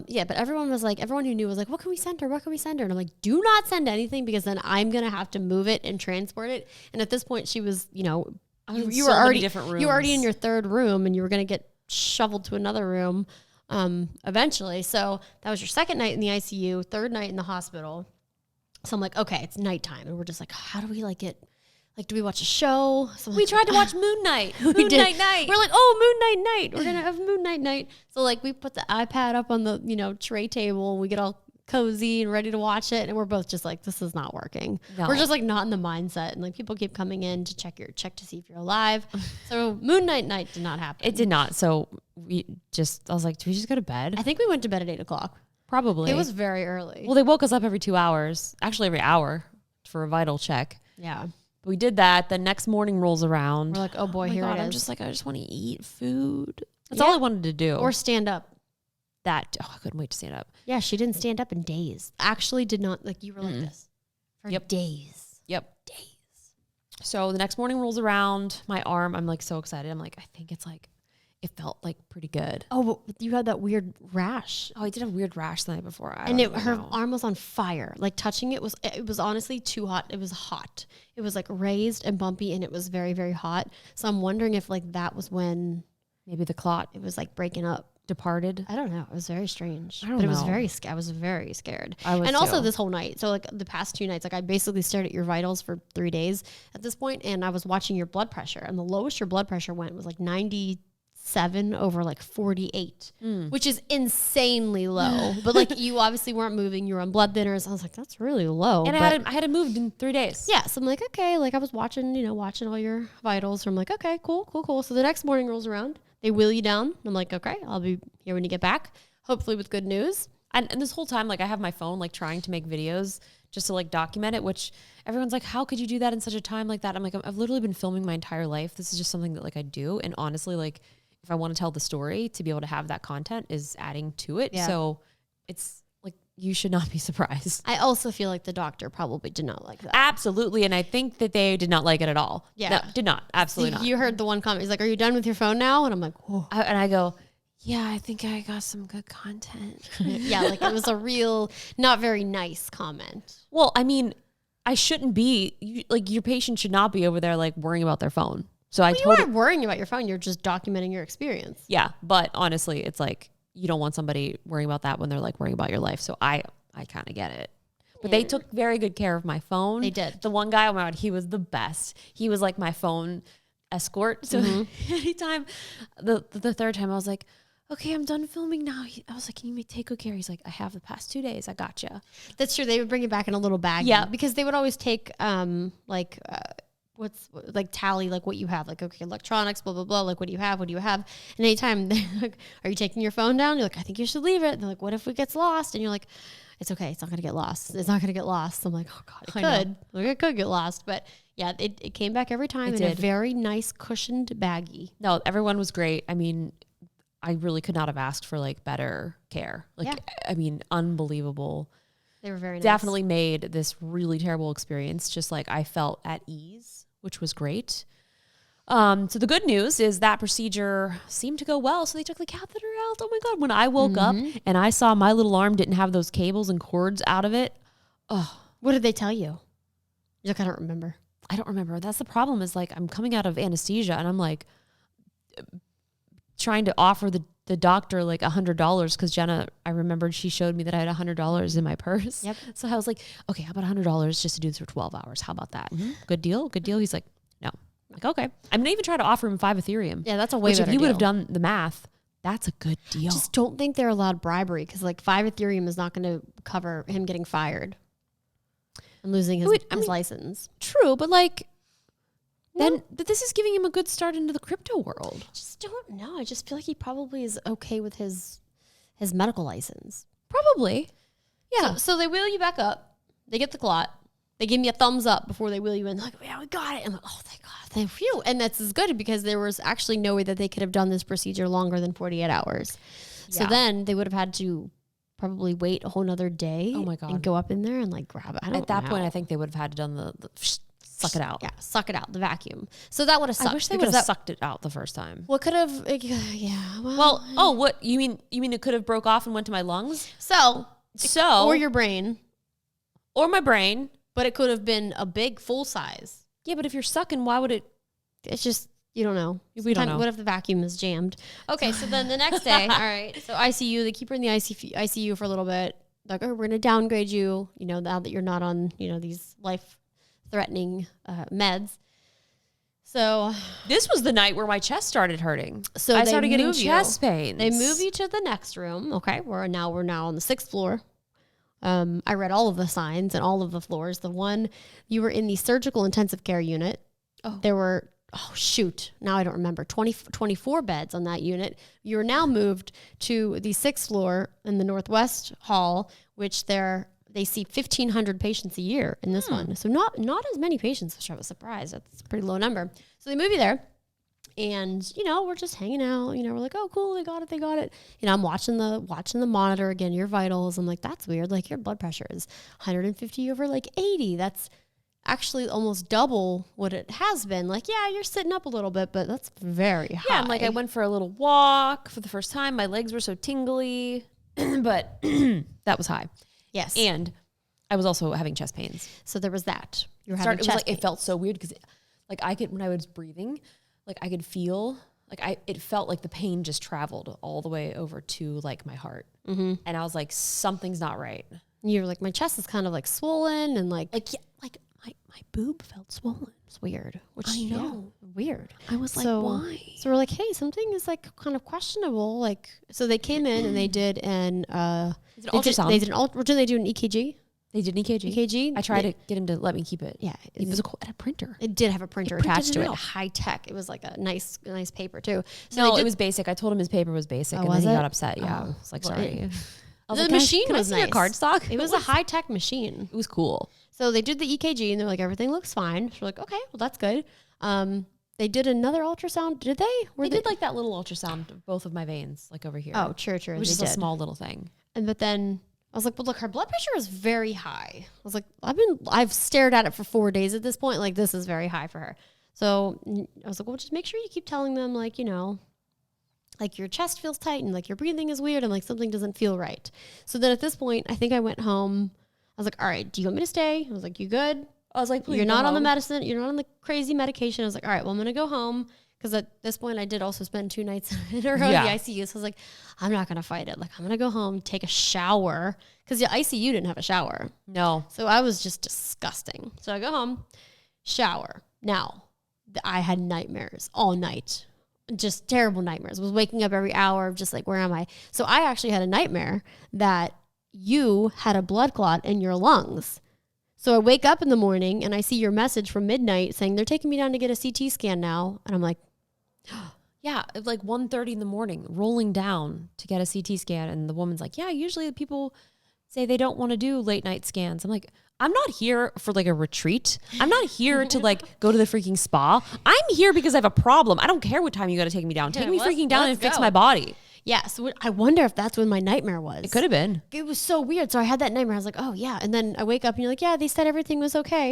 Yeah, but everyone who knew was like, what can we send her? What can we send her? And I'm like, do not send anything, because then I'm going to have to move it and transport it. And at this point she was, you know, you were already different rooms. You were already in your third room, and you were going to get shoveled to another room eventually. So that was your second night in the ICU, third night in the hospital. So I'm like, okay, it's nighttime. And we're just like, how do we like get, like, do we watch a show? So We tried to watch Moon Knight. We Moon did. Night. We're like, oh, Moon Night. We're going to have Moon Night. So like we put the iPad up on the, you know, tray table. We get all cozy and ready to watch it. And we're both just like, this is not working. No. We're just like not in the mindset. And like people keep coming in to check to see if you're alive. So Moon Night did not happen. It did not. So I was like, do we just go to bed? I think we went to bed at 8:00. Probably. It was very early. Well, they woke us up every 2 hours, actually every hour, for a vital check. Yeah. We did that. The next morning rolls around. We're like, oh boy, here it is. I'm just like, I just want to eat food. That's all I wanted to do. Or stand up. I couldn't wait to stand up. Yeah, she didn't stand up in days. Actually did not, like you were like this for days. Yep. Days. So the next morning rolls around, my arm, I'm like so excited. I'm like, I think it's like, it felt like pretty good. Oh, but you had that weird rash. Oh, I did a weird rash the night before. Her arm was on fire. Like touching it was honestly too hot. It was hot. It was like raised and bumpy and it was very, very hot. So I'm wondering if like that was when maybe the clot it was like breaking up. Departed. I don't know. It was very strange. I don't but it know. was I was very scared. I was and also too. this whole night. So like the past 2 nights, like I basically stared at your vitals for 3 days at this point, and I was watching your blood pressure, and the lowest your blood pressure went was like 97 over like 48, which is insanely low. But like you obviously weren't moving. You were on blood thinners. I was like, that's really low. And I had it moved in 3 days. Yeah, so I'm like, okay. Like I was watching all your vitals. So I'm like, okay, cool. So the next morning rolls around. They wheel you down. I'm like, okay, I'll be here when you get back, hopefully with good news. And this whole time, like I have my phone, like trying to make videos just to like document it, which everyone's like, how could you do that in such a time like that? I'm like, I've literally been filming my entire life. This is just something that like I do. And honestly, like if I want to tell the story, to be able to have that content is adding to it. Yeah. So it's like, you should not be surprised. I also feel like the doctor probably did not like that. Absolutely. And I think that they did not like it at all. Yeah. No, did not. Absolutely not. You heard the one comment. He's like, are you done with your phone now? And I'm like, whoa. And I go, yeah, I think I got some good content. Yeah, like it was a real, not very nice comment. Well, I mean, I shouldn't be, like your patient should not be over there like worrying about their phone. So I You totally, weren't worrying about your phone. You're just documenting your experience. yeah. But honestly, it's like, you don't want somebody worrying about that when they're like worrying about your life. So I kind of get it. But they took very good care of my phone. They did. The one guy, oh my God, he was the best. He was like my phone escort. So anytime, the third time I was like, okay, I'm done filming now. I was like, can you take good care? He's like, I have the past 2 days. I gotcha. That's true. They would bring it back in a little bag. Yeah. Because they would always take what's like tally like what you have, like okay, electronics, blah blah blah, like what do you have, and anytime they're like, are you taking your phone down? You're like, I think you should leave it. And they're like, what if it gets lost? And you're like, it's okay, it's not gonna get lost, I'm like, oh God, it could get lost. But yeah, it came back every time in a very nice cushioned baggie. No, everyone was great. I mean, I really could not have asked for like better care. Like, Yeah. I mean, unbelievable. They were very nice. Definitely made this really terrible experience just like I felt at ease, which was great. So the good news is that procedure seemed to go well. So they took the catheter out. Oh my God. When I woke up and I saw my little arm didn't have those cables and cords out of it. Oh, What did they tell you? You're like, I don't remember. I don't remember. That's the problem is like, I'm coming out of anesthesia and I'm like trying to offer the doctor like $100 because Jenna, I remembered she showed me that I had $100 in my purse. Yep. So I was like, okay, how about $100 just to do this for 12 hours? How about that? Good deal. He's like, no. I'm like, okay. I'm gonna even try to offer him 5 Ethereum. Yeah, that's a way which better if you would have deal. done the math, that's a good deal. Just don't think they're allowed bribery because like 5 Ethereum is not going to cover him getting fired and losing his license. True, but like, but this is giving him a good start into the crypto world. Just don't know. I just feel like he probably is okay with his medical license. Probably. Yeah. So they wheel you back up. They get the clot. They give me a thumbs up before they wheel you in. They're like, yeah, we got it. I'm like, oh, thank God. Thank you. And that's as good because there was actually no way that they could have done this procedure longer than 48 hours. So Yeah. then they would have had to probably wait a whole nother day. Oh my God. And go up in there and like grab it. At that point, I think they would have had to done the suck it out. Yeah, suck it out, the vacuum. So that would have sucked. I wish they would have sucked it out the first time. What could have, yeah. Well, what you mean it could have broke off and went to my lungs? So So or your brain, or my brain. but it could have been a big full size. Yeah, but if you're sucking, why would it? It's just, you don't know. We don't know. What if the vacuum is jammed? Okay, so then the next day, all right, so ICU, they keep her in the ICU for a little bit. Like, oh, we're going to downgrade you, now that you're not on, these life-threatening meds. So This was the night where my chest started hurting. So I they started getting move you. chest pains. they move you to the next room. Okay, we're now on the 6th floor. I read all of the signs and all of the floors. The one, you were in the surgical intensive care unit. Oh. There were, now I don't remember, 24 beds on that unit. You are now moved to the 6th floor in the Northwest Hall, which they see 1,500 patients a year in this one. So not as many patients, which I was surprised. That's a pretty low number. So they move you there. And, we're just hanging out, we're like, oh, cool. They got it. I'm watching the monitor again, your vitals. I'm like, that's weird. Like your blood pressure is 150 over like 80. actually almost double what it has been. Like, yeah, you're sitting up a little bit, but that's very high. Yeah, and like I went for a little walk for the first time. My legs were so tingly, but that was high. Yes. And I was also having chest pains. So there was that. You were It having was chest like, it pains. felt so weird because like I could, when I was breathing, like I could feel, like it felt like the pain just traveled all the way over to like my heart. Mm-hmm. And I was like, something's not right. You were like, my chest is kind of like swollen and like Yeah, like my boob felt swollen. it's weird. Which I know. yeah, weird. I was like, So- why? So we're like, hey, something is like kind of questionable. Like, so they came in and they did an ultrasound. They did an did they do an EKG? They did an EKG. EKG. I tried to get him to let me keep it. Yeah, It was at a printer. It did have a printer printed attached to it it, out. high tech. It was like a nice paper too. So No, they it did- was basic. I told him his paper was basic, Oh, and then was he it? got upset. Yeah, Oh. I was like, Well, sorry. I was the like, machine can I was see your nice. card stock? It was a high tech machine. It was cool. So they did the EKG and they're like, everything looks fine. So we're like, okay, well that's good. They did another ultrasound. Did they? They did like that little ultrasound of both of my veins, like over here. Oh, true. it was They just did. a small little thing. But then I was like, well, look, her blood pressure is very high. I was like, I've stared at it for 4 days at this point. Like, this is very high for her. So I was like, well, just make sure you keep telling them, like, you know, like your chest feels tight and like your breathing is weird and like something doesn't feel right. So then at this point, I think I went home. I was like, all right, do you want me to stay? I was like, you good? I was like, please You're go not on the home. medicine. You're not on the crazy medication. I was like, all right, well, I'm going to go home. Because at this point, I did also spend 2 nights in a row in the Yeah. ICU. So I was like, I'm not going to fight it. Like, I'm going to go home, take a shower. Because the ICU didn't have a shower. No. So I was just disgusting. So I go home, shower. Now, I had nightmares all night. Just terrible nightmares. I was waking up every hour of just like, where am I? So I actually had a nightmare that you had a blood clot in your lungs. So I wake up in the morning and I see your message from midnight saying they're taking me down to get a CT scan now. And I'm like, Yeah, it was like 1:30 in the morning, rolling down to get a CT scan. And the woman's like, yeah, usually people say they don't want to do late night scans. I'm like, I'm not here for like a retreat. I'm not here to like go to the freaking spa. I'm here because I have a problem. I don't care what time you got to take me down. Take me let's- freaking down and let's fix go. my body. yeah. So I wonder if that's when my nightmare was. It could have been. It was so weird. So I had that nightmare. I was like, oh, yeah. And then I wake up and you're like, yeah, they said everything was okay.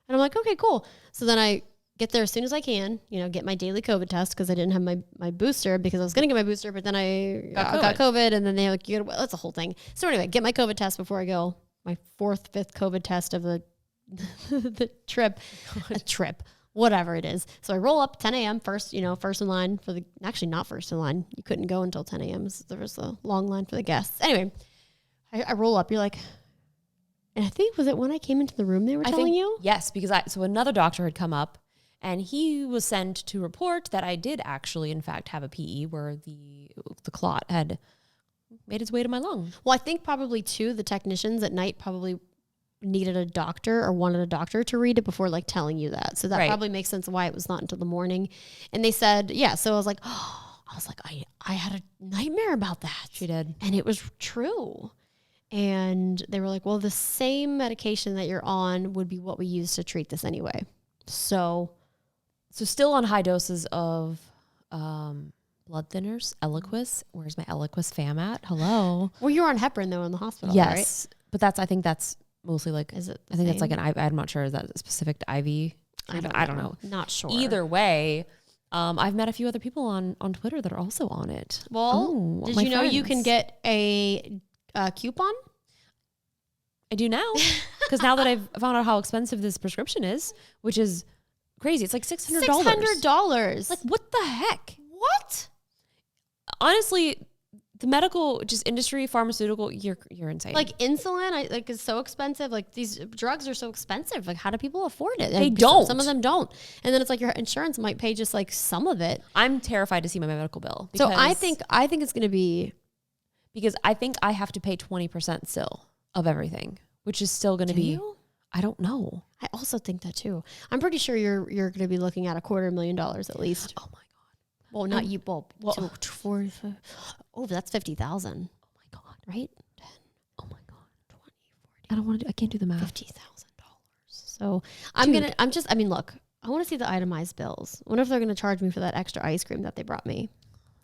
And I'm like, okay, cool. So then I get there as soon as I can, you know, get my daily COVID test because I didn't have my booster because I was going to get my booster, but then I got COVID and then they like, that's a whole thing. So anyway, get my COVID test before I go. My 4th, 5th COVID test of the trip, whatever it is. So I roll up 10 a.m. first in line for actually not first in line. You couldn't go until 10 a.m. There was a long line for the guests. Anyway, I roll up. You're like, and I think, was it when I came into the room they were telling you? Yes, because so another doctor had come up and he was sent to report that I did actually, in fact, have a PE where the clot had made its way to my lung. Well, I think probably too, the technicians at night probably needed a doctor or wanted a doctor to read it before like telling you that. So that Right. probably makes sense why it was not until the morning. And they said, yeah. So I was like, I had a nightmare about that. She did. And it was true. And they were like, well, the same medication that you're on would be what we use to treat this anyway. So still on high doses of blood thinners, Eliquis. Where's my Eliquis fam at? Hello. well, you were on heparin though in the hospital, Yes. But I think that's mostly like, Is it the I think that's like same? an IV. I'm not sure. Is that a specific IV? I don't know. Not sure. Either way, I've met a few other people on Twitter that are also on it. Well, Oh, did my you know you can friends. get a coupon? I do now because now that I've found out how expensive this prescription is, which is crazy. It's like $600. $600. Like what the heck? what? Honestly, the medical just industry, pharmaceutical, you're insane. Like insulin, is so expensive. Like these drugs are so expensive. Like how do people afford it? They And don't. Some of them don't. And then it's like your insurance might pay just like some of it. I'm terrified to see my medical bill. So I think it's going to be. because I think I have to pay 20% still of everything, which is still going to Do be. you? I don't know. I also think that too. I'm pretty sure you're going to be looking at $250,000 at least. Oh my god. Well, not you. Well, well- so 45. Oh, that's 50,000. Oh my god. Right? Oh my god. 20, 40. I don't want to. I can't do the math. $50,000. So I mean, look, I want to see the itemized bills. I wonder if they're going to charge me for that extra ice cream that they brought me.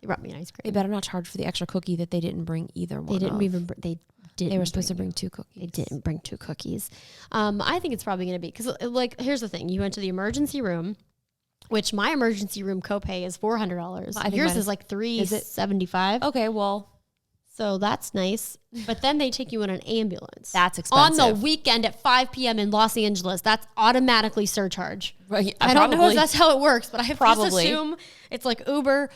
They brought me an ice They cream. better not charge for the extra cookie that they didn't bring either one. They didn't of. even, they didn't. They were supposed to bring 2 cookies. They didn't bring 2 cookies. I think it's probably going to be because, like, here's the thing: you went to the emergency room, which my emergency room copay is $400. Yours is like $375. Okay, well, so that's nice. But then they take you in an ambulance. That's expensive. On the weekend at 5 p.m. in Los Angeles. That's automatically surcharge. Right, I don't know if that's how it works, but I have to Probably. assume it's like Uber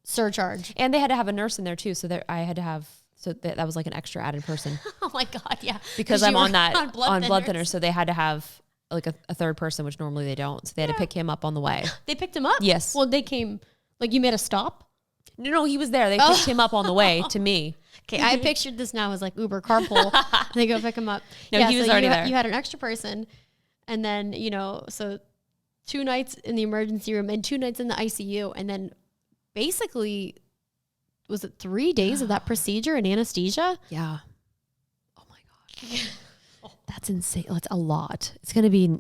surcharge. and they had to have a nurse in there too, so I had to have. So that was like an extra added person Oh my God, yeah. because you I'm were on that on blood thinners. thinners. So they had to have like a third person, which normally they don't. So they had to pick him up on the way. They picked him up? Yes. Well, they came, like you made a stop? No, he was there. They picked him up on the way to me. Okay, I pictured this now as like Uber carpool. They go pick him up. No, he was already there. You had an extra person, and then so 2 nights in the emergency room and 2 nights in the ICU, and then basically, was it 3 days of that procedure and anesthesia? Yeah. Oh my God. That's insane. That's a lot. It's gonna be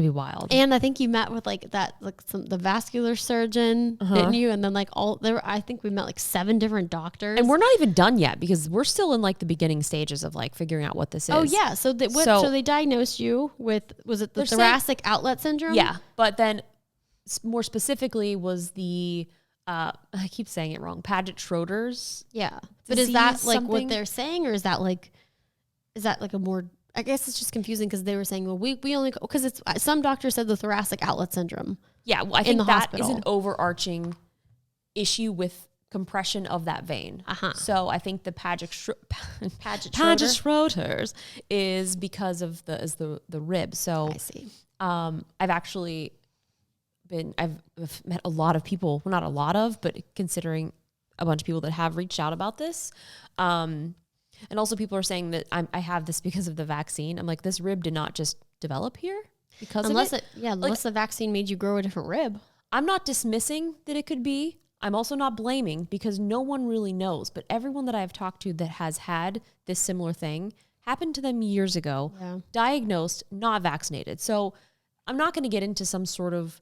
wild. And I think you met with the vascular surgeon, didn't you? And then I think we met like 7 different doctors. And we're not even done yet because we're still in like the beginning stages of like figuring out what this is. Oh yeah. So they diagnosed you with, was it the thoracic outlet syndrome? Yeah. But then more specifically was the, I keep saying it wrong, Paget-Schroeder's. Yeah. But is that disease like something? what they're saying, or is that like a more, I guess it's just confusing because they were saying, well, we only, because it's, some doctors said the thoracic outlet syndrome. Yeah. Well, I think the that hospital. is an overarching issue with compression of that vein. So I think the Paget-Schroeder's is because of the rib. So I see. I've actually I've met a lot of people, well, not a lot of, but considering a bunch of people that have reached out about this. And also people are saying that I have this because of the vaccine. I'm like, this rib did not just develop here because Unless of it. unless the vaccine made you grow a different rib. I'm not dismissing that it could be. I'm also not blaming because no one really knows. But everyone that I've talked to that has had this similar thing happened to them years ago, diagnosed, not vaccinated. So I'm not going to get into some sort of,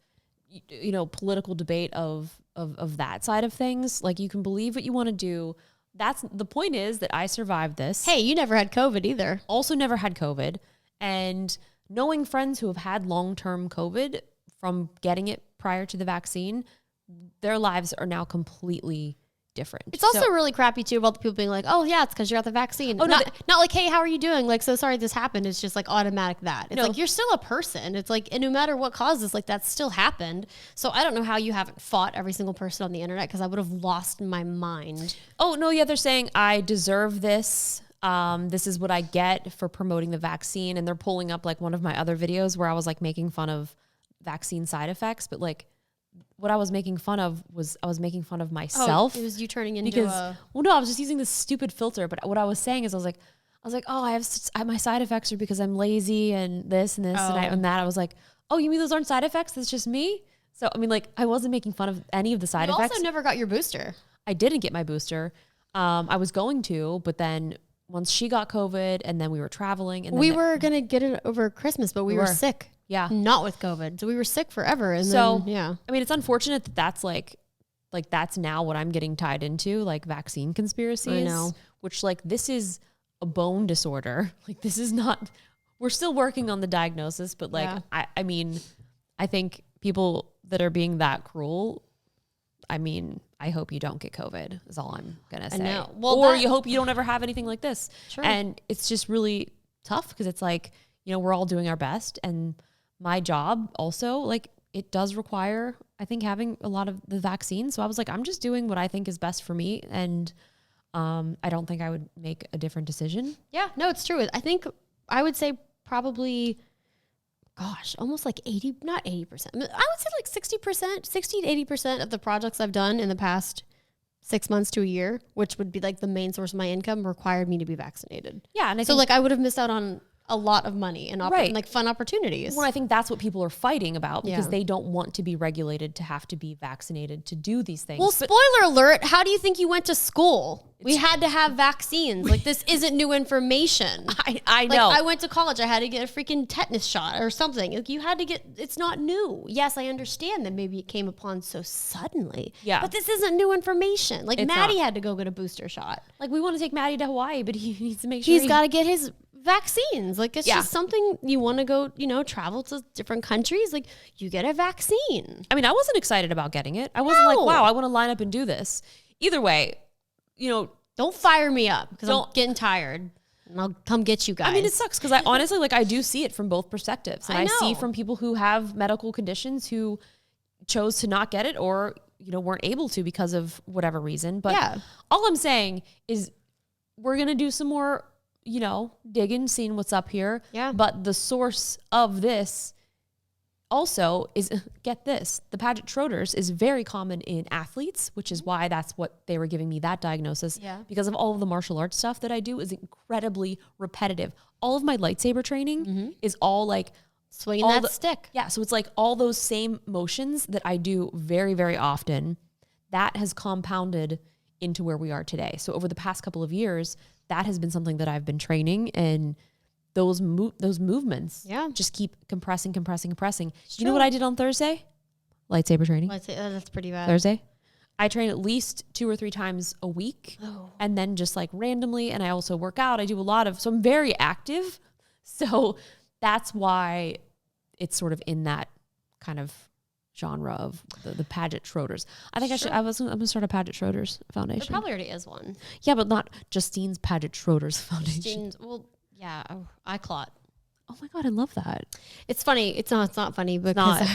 political debate of that side of things. Like, you can believe what you want to do. That's the point, is that I survived this. Hey, you never had COVID either. Also never had COVID. And knowing friends who have had long-term COVID from getting it prior to the vaccine, their lives are now completely different. It's also really crappy too about the people being like, oh yeah, it's because you got the vaccine. Not like, hey, how are you doing? Like, so sorry this happened. It's just like automatic that. It's like, you're still a person. It's like, and no matter what causes, like that still happened. So I don't know how you haven't fought every single person on the internet, because I would have lost my mind. Oh, no, yeah, they're saying I deserve this. This is what I get for promoting the vaccine. And they're pulling up like one of my other videos where I was like making fun of vaccine side effects, but like, what I was making fun of was I was making fun of myself. Oh, it was you turning into because, well, no, I was just using this stupid filter. But what I was saying is I was like, oh, I have my side effects are because I'm lazy and this and this and that. I was like, oh, you mean those aren't side effects? That's just me. So, I mean, like, I wasn't making fun of any of the side effects. You also never got your booster. I didn't get my booster. I was going to, but then once she got COVID and then we were traveling. And we were going to get it over Christmas, but we were sick. Yeah. Not with COVID. So we were sick forever. And so, then, yeah. I mean, it's unfortunate that that's like that's now what I'm getting tied into, like vaccine conspiracies. I know. Which, like, this is a bone disorder. Like, this is not, we're still working on the diagnosis, but like, I mean, I think people that are being that cruel, I mean, I hope you don't get COVID is all I'm going to say. I know. Well, or you hope you don't ever have anything like this. True. And it's just really tough because it's like, we're all doing our best, and my job also, like, it does require, I think, having a lot of the vaccine. So I was like, I'm just doing what I think is best for me. And I don't think I would make a different decision. Yeah, no, it's true. I think I would say probably, almost like 80, not 80%. I would say like 60%, 60 to 80% of the projects I've done in the past 6 months to a year, which would be like the main source of my income, required me to be vaccinated. Yeah. And so like I would have missed out on a lot of money and, Right. and like fun opportunities. Well, I think that's what people are fighting about because Yeah. they don't want to be regulated to have to be vaccinated to do these things. Well, spoiler alert, how do you think you went to school? We had to have vaccines. Like, this isn't new information. I know. Like, I went to college. I had to get a freaking tetanus shot or something. Like, you had to get, it's not new. Yes, I understand that maybe it came upon so suddenly. Yeah. But this isn't new information. Like, It's Maddie not. had to go get a booster shot. Like, we want to take Maddie to Hawaii, but he needs to make sure He's got to get his vaccines. Like, it's Yeah. just something you want to go, travel to different countries. Like, you get a vaccine. I mean, I wasn't excited about getting it. I wasn't like, No. wow, I want to line up and do this. Either way, Don't fire me up because I'm Don't- getting tired. And I'll come get you guys. I mean, it sucks because I honestly, like, I do see it from both perspectives. And I I see know. from people who have medical conditions who chose to not get it or, weren't able to because of whatever reason. But Yeah. all I'm saying is we're going to do some more, digging, seeing what's up here. Yeah. But the source of this also is, get this, the Paget Schroeder's is very common in athletes, which is why that's what they were giving me that diagnosis. Yeah. Because of all of the martial arts stuff that I do is incredibly repetitive. All of my lightsaber training is all like swinging all that the- stick. Yeah, so it's like all those same motions that I do very, very often. That has compounded into where we are today. So over the past couple of years, that has been something that I've been training, and those movements just keep compressing. You know what I did on Thursday? Lightsaber training. Let's say that's pretty bad. Thursday. I train at least 2 or 3 times a week, and then just like randomly. And I also work out. I do a lot of, so I'm very active. So that's why it's sort of in that kind of genre of the Paget Schroeder's. I think I'm going to start a Paget Schroeder's There foundation. probably already is one. Yeah, but not Justine's Paget Schroeder's foundation. Justine's, well, yeah, clot. Oh my God, I love that. It's funny. It's not funny because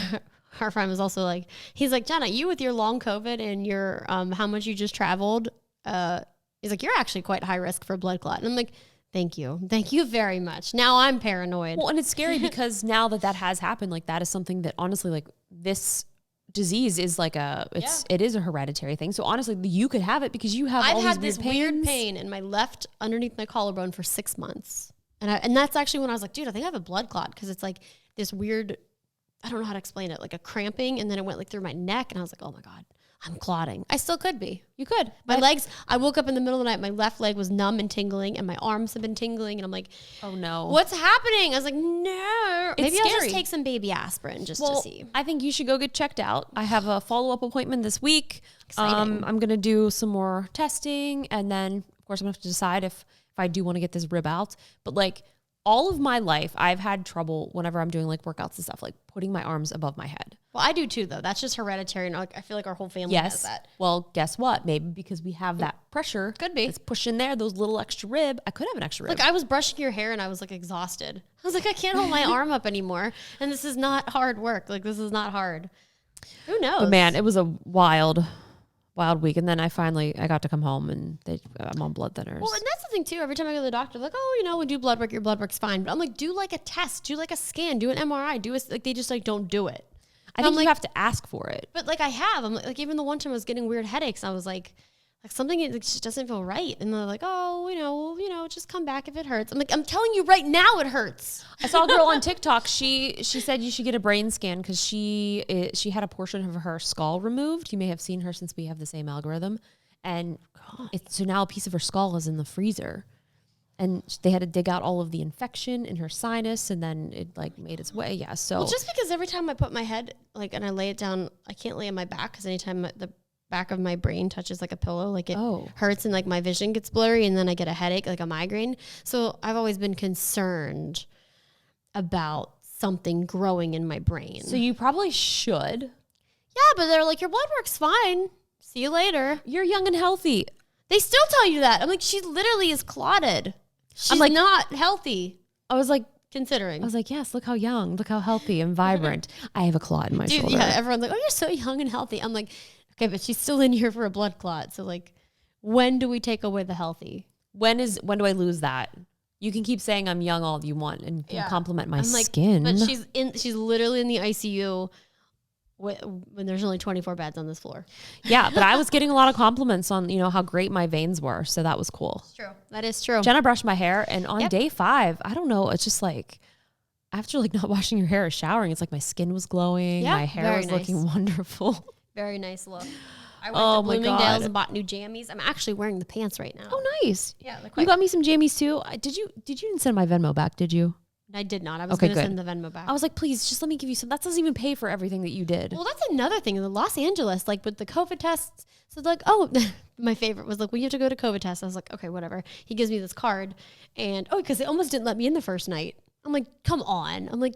our friend was also like, he's like, Jenna, you with your long COVID and your how much you just traveled, he's like, you're actually quite high risk for blood clot. And I'm like, thank you very much. Now I'm paranoid. Well, and it's scary because now that has happened, like that is something that honestly, like this disease is like it is a hereditary thing. So honestly, you could have it because you have I've all had these this weird weird pains. pain in my left underneath my collarbone for 6 months. And that's actually when I was like, dude, I think I have a blood clot because it's like this weird, I don't know how to explain it, like a cramping. And then it went like through my neck and I was like, oh my God, I'm clotting. I still could be. You could. My legs, I woke up in the middle of the night, my left leg was numb and tingling and my arms have been tingling. And I'm like, Oh no. what's happening? I was like, no. Maybe I'll scary. just take some baby asprin just to see. I think you should go get checked out. I have a follow-up appointment this week. Exciting. I'm going to do some more testing. And then, of course, I'm going to have to decide if I do want to get this rib out. But like all of my life, I've had trouble whenever I'm doing like workouts and stuff, like putting my arms above my head. Well, I do too, though. That's just hereditary. And I feel like our whole family has Yes. that. Well, guess what? Maybe because we have that pressure. Could be. It's pushing there, those little extra rib. I could have an extra rib. Like I was brushing your hair and I was like exhausted. I was like, I can't hold my arm up anymore. And this is not hard work. Like this is not hard. Who knows? But man, it was a wild week. And then I got to come home and I'm on blood thinners. Well, and that's the thing too. Every time I go to the doctor, like, oh, we do blood work. Your blood work's fine. But I'm like, do like a test, do like a scan, do an MRI, like they just like don't do it. I think I'm you like, have to ask for it. But like I have, I'm like even the one time I was getting weird headaches, I was like something it just doesn't feel right. And they're like, oh, just come back if it hurts. I'm like, I'm telling you right now, it hurts. I saw a girl on TikTok. She said you should get a brain scan because she had a portion of her skull removed. You may have seen her since we have the same algorithm. And so now a piece of her skull is in the freezer. And they had to dig out all of the infection in her sinus, and then it like made its way. Yeah, so Well, just because every time I put my head and I lay it down, I can't lay on my back because anytime the back of my brain touches like a pillow, like it hurts and like my vision gets blurry, and then I get a headache, like a migraine. So I've always been concerned about something growing in my brain. So you probably should. Yeah, but they're like, your blood work's fine. See you later. You're young and healthy. They still tell you that. I'm like, she literally is clotted. She's like- not healthy. I was like, Considering. yes, look how young, look how healthy and vibrant. I have a clot in my Dude, shoulder. yeah, everyone's like, oh, you're so young and healthy. I'm like, okay, but she's still in here for a blood clot. So like, when do we take away the healthy? When do I lose that? You can keep saying I'm young all you want and compliment my I'm like, skin. But she's literally in the ICU when there's only 24 beds on this floor. Yeah, but I was getting a lot of compliments on, how great my veins were. So that was cool. It's true. That is true. Jenna brushed my hair, and on day 5, I don't know, it's just like after like not washing your hair or showering, it's like my skin was glowing. Yeah, my hair was looking wonderful. Very nice look. I went to Bloomingdale's and bought new jammies. I'm actually wearing the pants right now. Oh, nice. Yeah, they're You got me some jammies too. Did you didn't send my Venmo back, did you? I did not. I was going to send the Venmo back. I was like, please, just let me give you some. That doesn't even pay for everything that you did. Well, that's another thing. In Los Angeles, like with the COVID tests, so like, my favorite was like, well, you have to go to COVID test. I was like, okay, whatever. He gives me this card, and because they almost didn't let me in the first night. I'm like, come on. I'm like,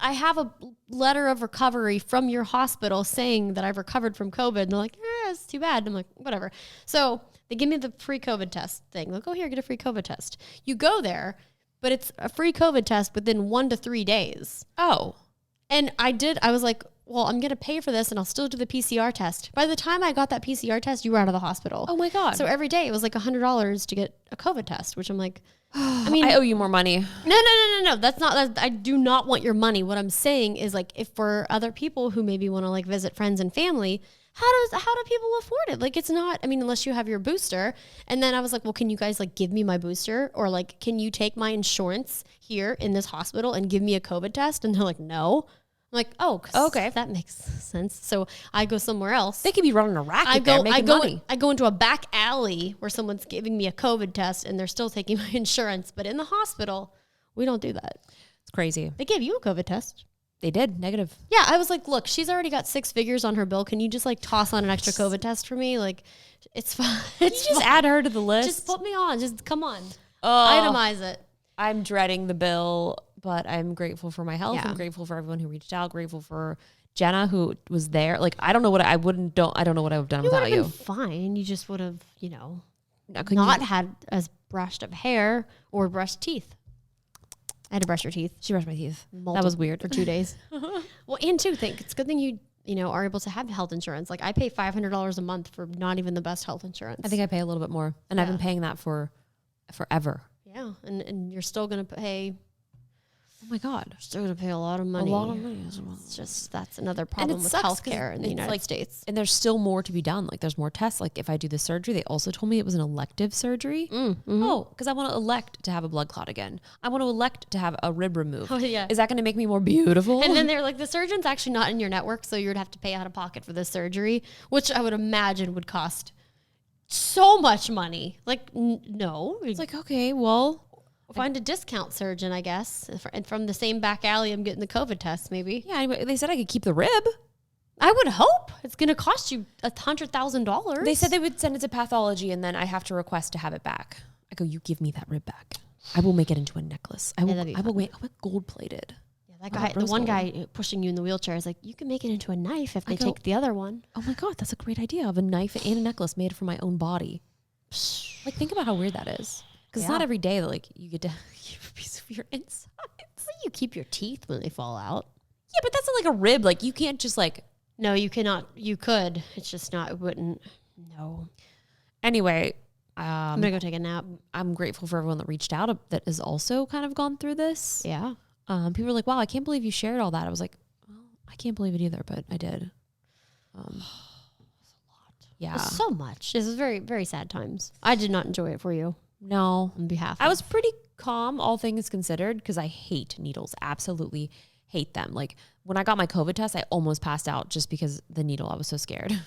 I have a letter of recovery from your hospital saying that I've recovered from COVID. And they're like, it's too bad. And I'm like, whatever. So they give me the free COVID test thing. Like, here, get a free COVID test. You go there, but it's a free COVID test within 1 to 3 days. Oh. And I was like, well, I'm going to pay for this and I'll still do the PCR test. By the time I got that PCR test, you were out of the hospital. Oh my God. So every day it was like $100 to get a COVID test, which I'm like, I mean, I owe you more money. No. That's not, I do not want your money. What I'm saying is like, if for other people who maybe want to like visit friends and family, how do people afford it? Like, it's not, I mean, unless you have your booster. And then I was like, well, can you guys like give me my booster? Or like, can you take my insurance here in this hospital and give me a COVID test? And they're like, no. I'm like, okay, that makes sense. So I go somewhere else. They could be running a racket there making money. I go into a back alley where someone's giving me a COVID test and they're still taking my insurance. But in the hospital, we don't do that. It's crazy. They gave you a COVID test. They did. Negative. Yeah, I was like, look, she's already got 6 figures on her bill. Can you just like toss on an extra COVID test for me? Like, it's fine. Just add her to the list. Just put me on. Just come on. Oh, Itemize it. I'm dreading the bill, but I'm grateful for my health. Yeah. I'm grateful for everyone who reached out. Grateful for Jenna who was there. Like, I don't know what I don't know what I would have done without you. Fine. You just would have, not had as brushed of hair or brushed teeth. I had to brush your teeth. She brushed my teeth. That was weird. For 2 days. Well, and two, it's a good thing you are able to have health insurance. Like I pay $500 a month for not even the best health insurance. I think I pay a little bit more. And I've been paying that for forever. Yeah. And you're still going to pay. Oh my God. You're still going to pay a lot of money. It's just, that's another problem with healthcare in the United States. And there's still more to be done. Like there's more tests. Like if I do the surgery, they also told me it was an elective surgery. Mm-hmm. Oh, because I want to elect to have a blood clot again. I want to elect to have a rib removed. Oh, yeah. Is that going to make me more beautiful? And then they're like, the surgeon's actually not in your network, so you'd have to pay out of pocket for this surgery, which I would imagine would cost so much money. Like, no. It's like, okay, well, find a discount surgeon, I guess. And from the same back alley, I'm getting the COVID test, maybe. Yeah, they said I could keep the rib. I would hope. It's going to cost you $100,000. They said they would send it to pathology, and then I have to request to have it back. I go, you give me that rib back. I will make it into a necklace. I will make gold plated. Yeah, that guy, the one guy pushing you in the wheelchair is like, you can make it into a knife if they take the other one. Oh my God, that's a great idea. I have a knife and a necklace made from my own body. Like, think about how weird that is. Because it's not every day that like you get to keep a piece of your insides. Well, you keep your teeth when they fall out. Yeah, but that's not like a rib. Like you can't just like. No, you cannot. You could. It's just not. It wouldn't. No. Anyway, I'm gonna go take a nap. I'm grateful for everyone that reached out that has also kind of gone through this. Yeah. People were like, "Wow, I can't believe you shared all that." I was like, "Well, I can't believe it either," but I did. It's a lot. Yeah, it's so much. This is very, very sad times. I did not enjoy it for you. No, on behalf. I was pretty calm, all things considered, because I hate needles. Absolutely hate them. Like when I got my COVID test, I almost passed out just because the needle. I was so scared.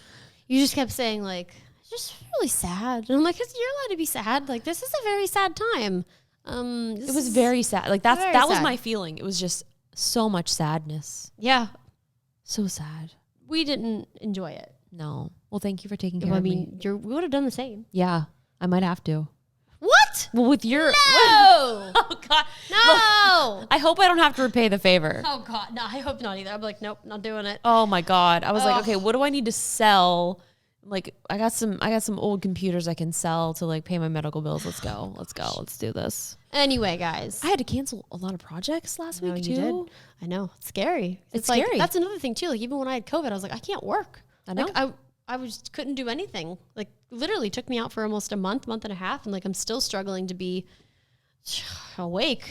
You just kept saying like, it's just really sad. And I'm like, you're allowed to be sad. Like this is a very sad time. It was very sad. Like that was my feeling. It was just so much sadness. Yeah. So sad. We didn't enjoy it. No. Well, thank you for taking care of me. We would have done the same. Yeah. I might have to. What? Well, with your... No! Oh, God. No! Look, I hope I don't have to repay the favor. Oh, God. No, I hope not either. I'm like, nope, not doing it. Oh, my God. I was like, okay, what do I need to sell? Like, I got some old computers I can sell to, like, pay my medical bills. Let's go. Let's do this. Anyway, guys. I had to cancel a lot of projects last week, too. You did. I know. It's scary. It's like, scary. That's another thing, too. Like, even when I had COVID, I was like, I can't work. I know. Like, I couldn't do anything. Like literally took me out for almost a month and a half. And like, I'm still struggling to be awake.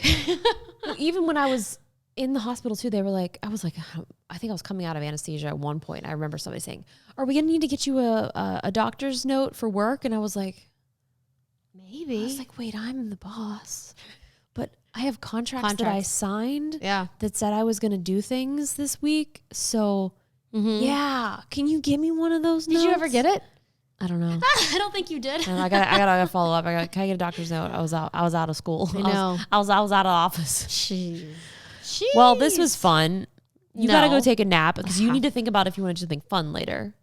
Even when I was in the hospital too, they were like, I think I was coming out of anesthesia at one point. I remember somebody saying, are we going to need to get you a doctor's note for work? And I was like, maybe. I was like, wait, I'm the boss. But I have contracts that I signed that said I was going to do things this week. So yeah, can you give me one of those notes? Did you ever get it? I don't know. I don't think you did. I gotta follow up. Can I get a doctor's note? I was out of school. I know. I was out of office. Jeez. Well, this was fun. You gotta go No. take a nap because you need to think about if you want to do something fun later.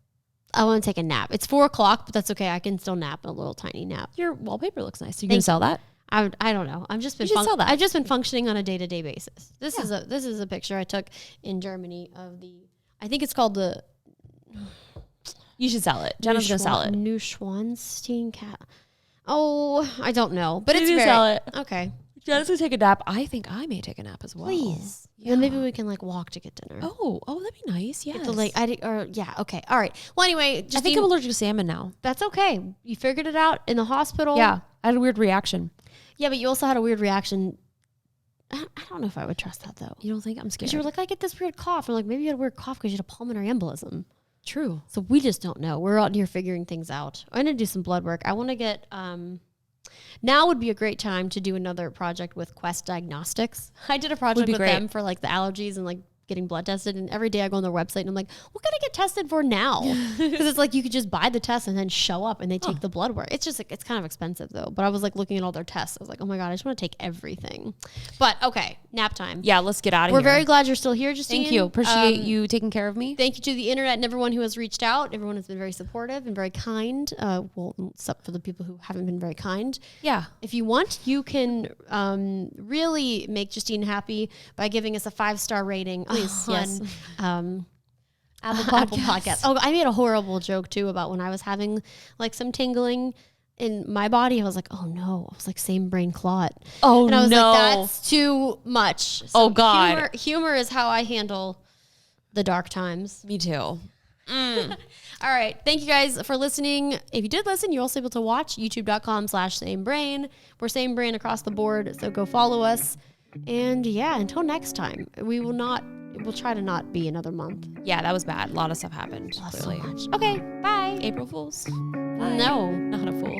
I want to take a nap. It's 4:00, but that's okay. I can still nap a little tiny nap. Your wallpaper looks nice. You gonna sell that? I don't know. I've just been sell that. I've just been functioning on a day-to-day basis. This is a picture I took in Germany of I think it's called the You should sell it. Jenna's gonna sell it. Neuschwanstein cat. Oh, I don't know, but it's You very sell it. okay. Jenna's gonna take a nap. I think I may take a nap as well. Please, Yeah. and maybe we can like walk to get dinner. Oh, that'd be nice. Yeah. Get the okay. All right. Well, anyway, I think I'm allergic to salmon now. that's okay. You figured it out in the hospital. Yeah. I had a weird reaction. Yeah, but you also had a weird reaction. I don't know if I would trust that though. You don't think? I'm scared. Because you were like, I get this weird cough. I'm like, maybe you had a weird cough because you had a pulmonary embolism. True. So we just don't know. We're out here figuring things out. I'm going to do some blood work. I want to get, now would be a great time to do another project with Quest Diagnostics. I did a project with them for like the allergies and like getting blood tested. And every day I go on their website and I'm like, what can I get tested for now? Because it's like you could just buy the test and then show up and they take the blood work. It's just like, it's kind of expensive though. But I was like looking at all their tests. I was like, oh my God, I just want to take everything. But okay, nap time. Yeah, let's get out of here. We're very glad you're still here, Justine. Thank you. Appreciate you taking care of me. Thank you to the internet and everyone who has reached out. Everyone has been very supportive and very kind. Well, except for the people who haven't been very kind. Yeah. If you want, you can really make Justine happy by giving us a 5-star rating Please, on yes. Apple Podcasts. Oh, I made a horrible joke too about when I was having like some tingling in my body. I was like, oh no. I was like, same brain clot. Oh, and I was no. like, that's too much. So Oh, God. Humor is how I handle the dark times. Me too. All right. Thank you guys for listening. If you did listen, you're also able to watch youtube.com/samebrain. We're Same Brain across the board. So go follow us. And yeah, until next time, we'll try to not be another month. Yeah, that was bad. A lot of stuff happened. So Clearly. much. Okay. Bye. April Fools. No. Not a fool.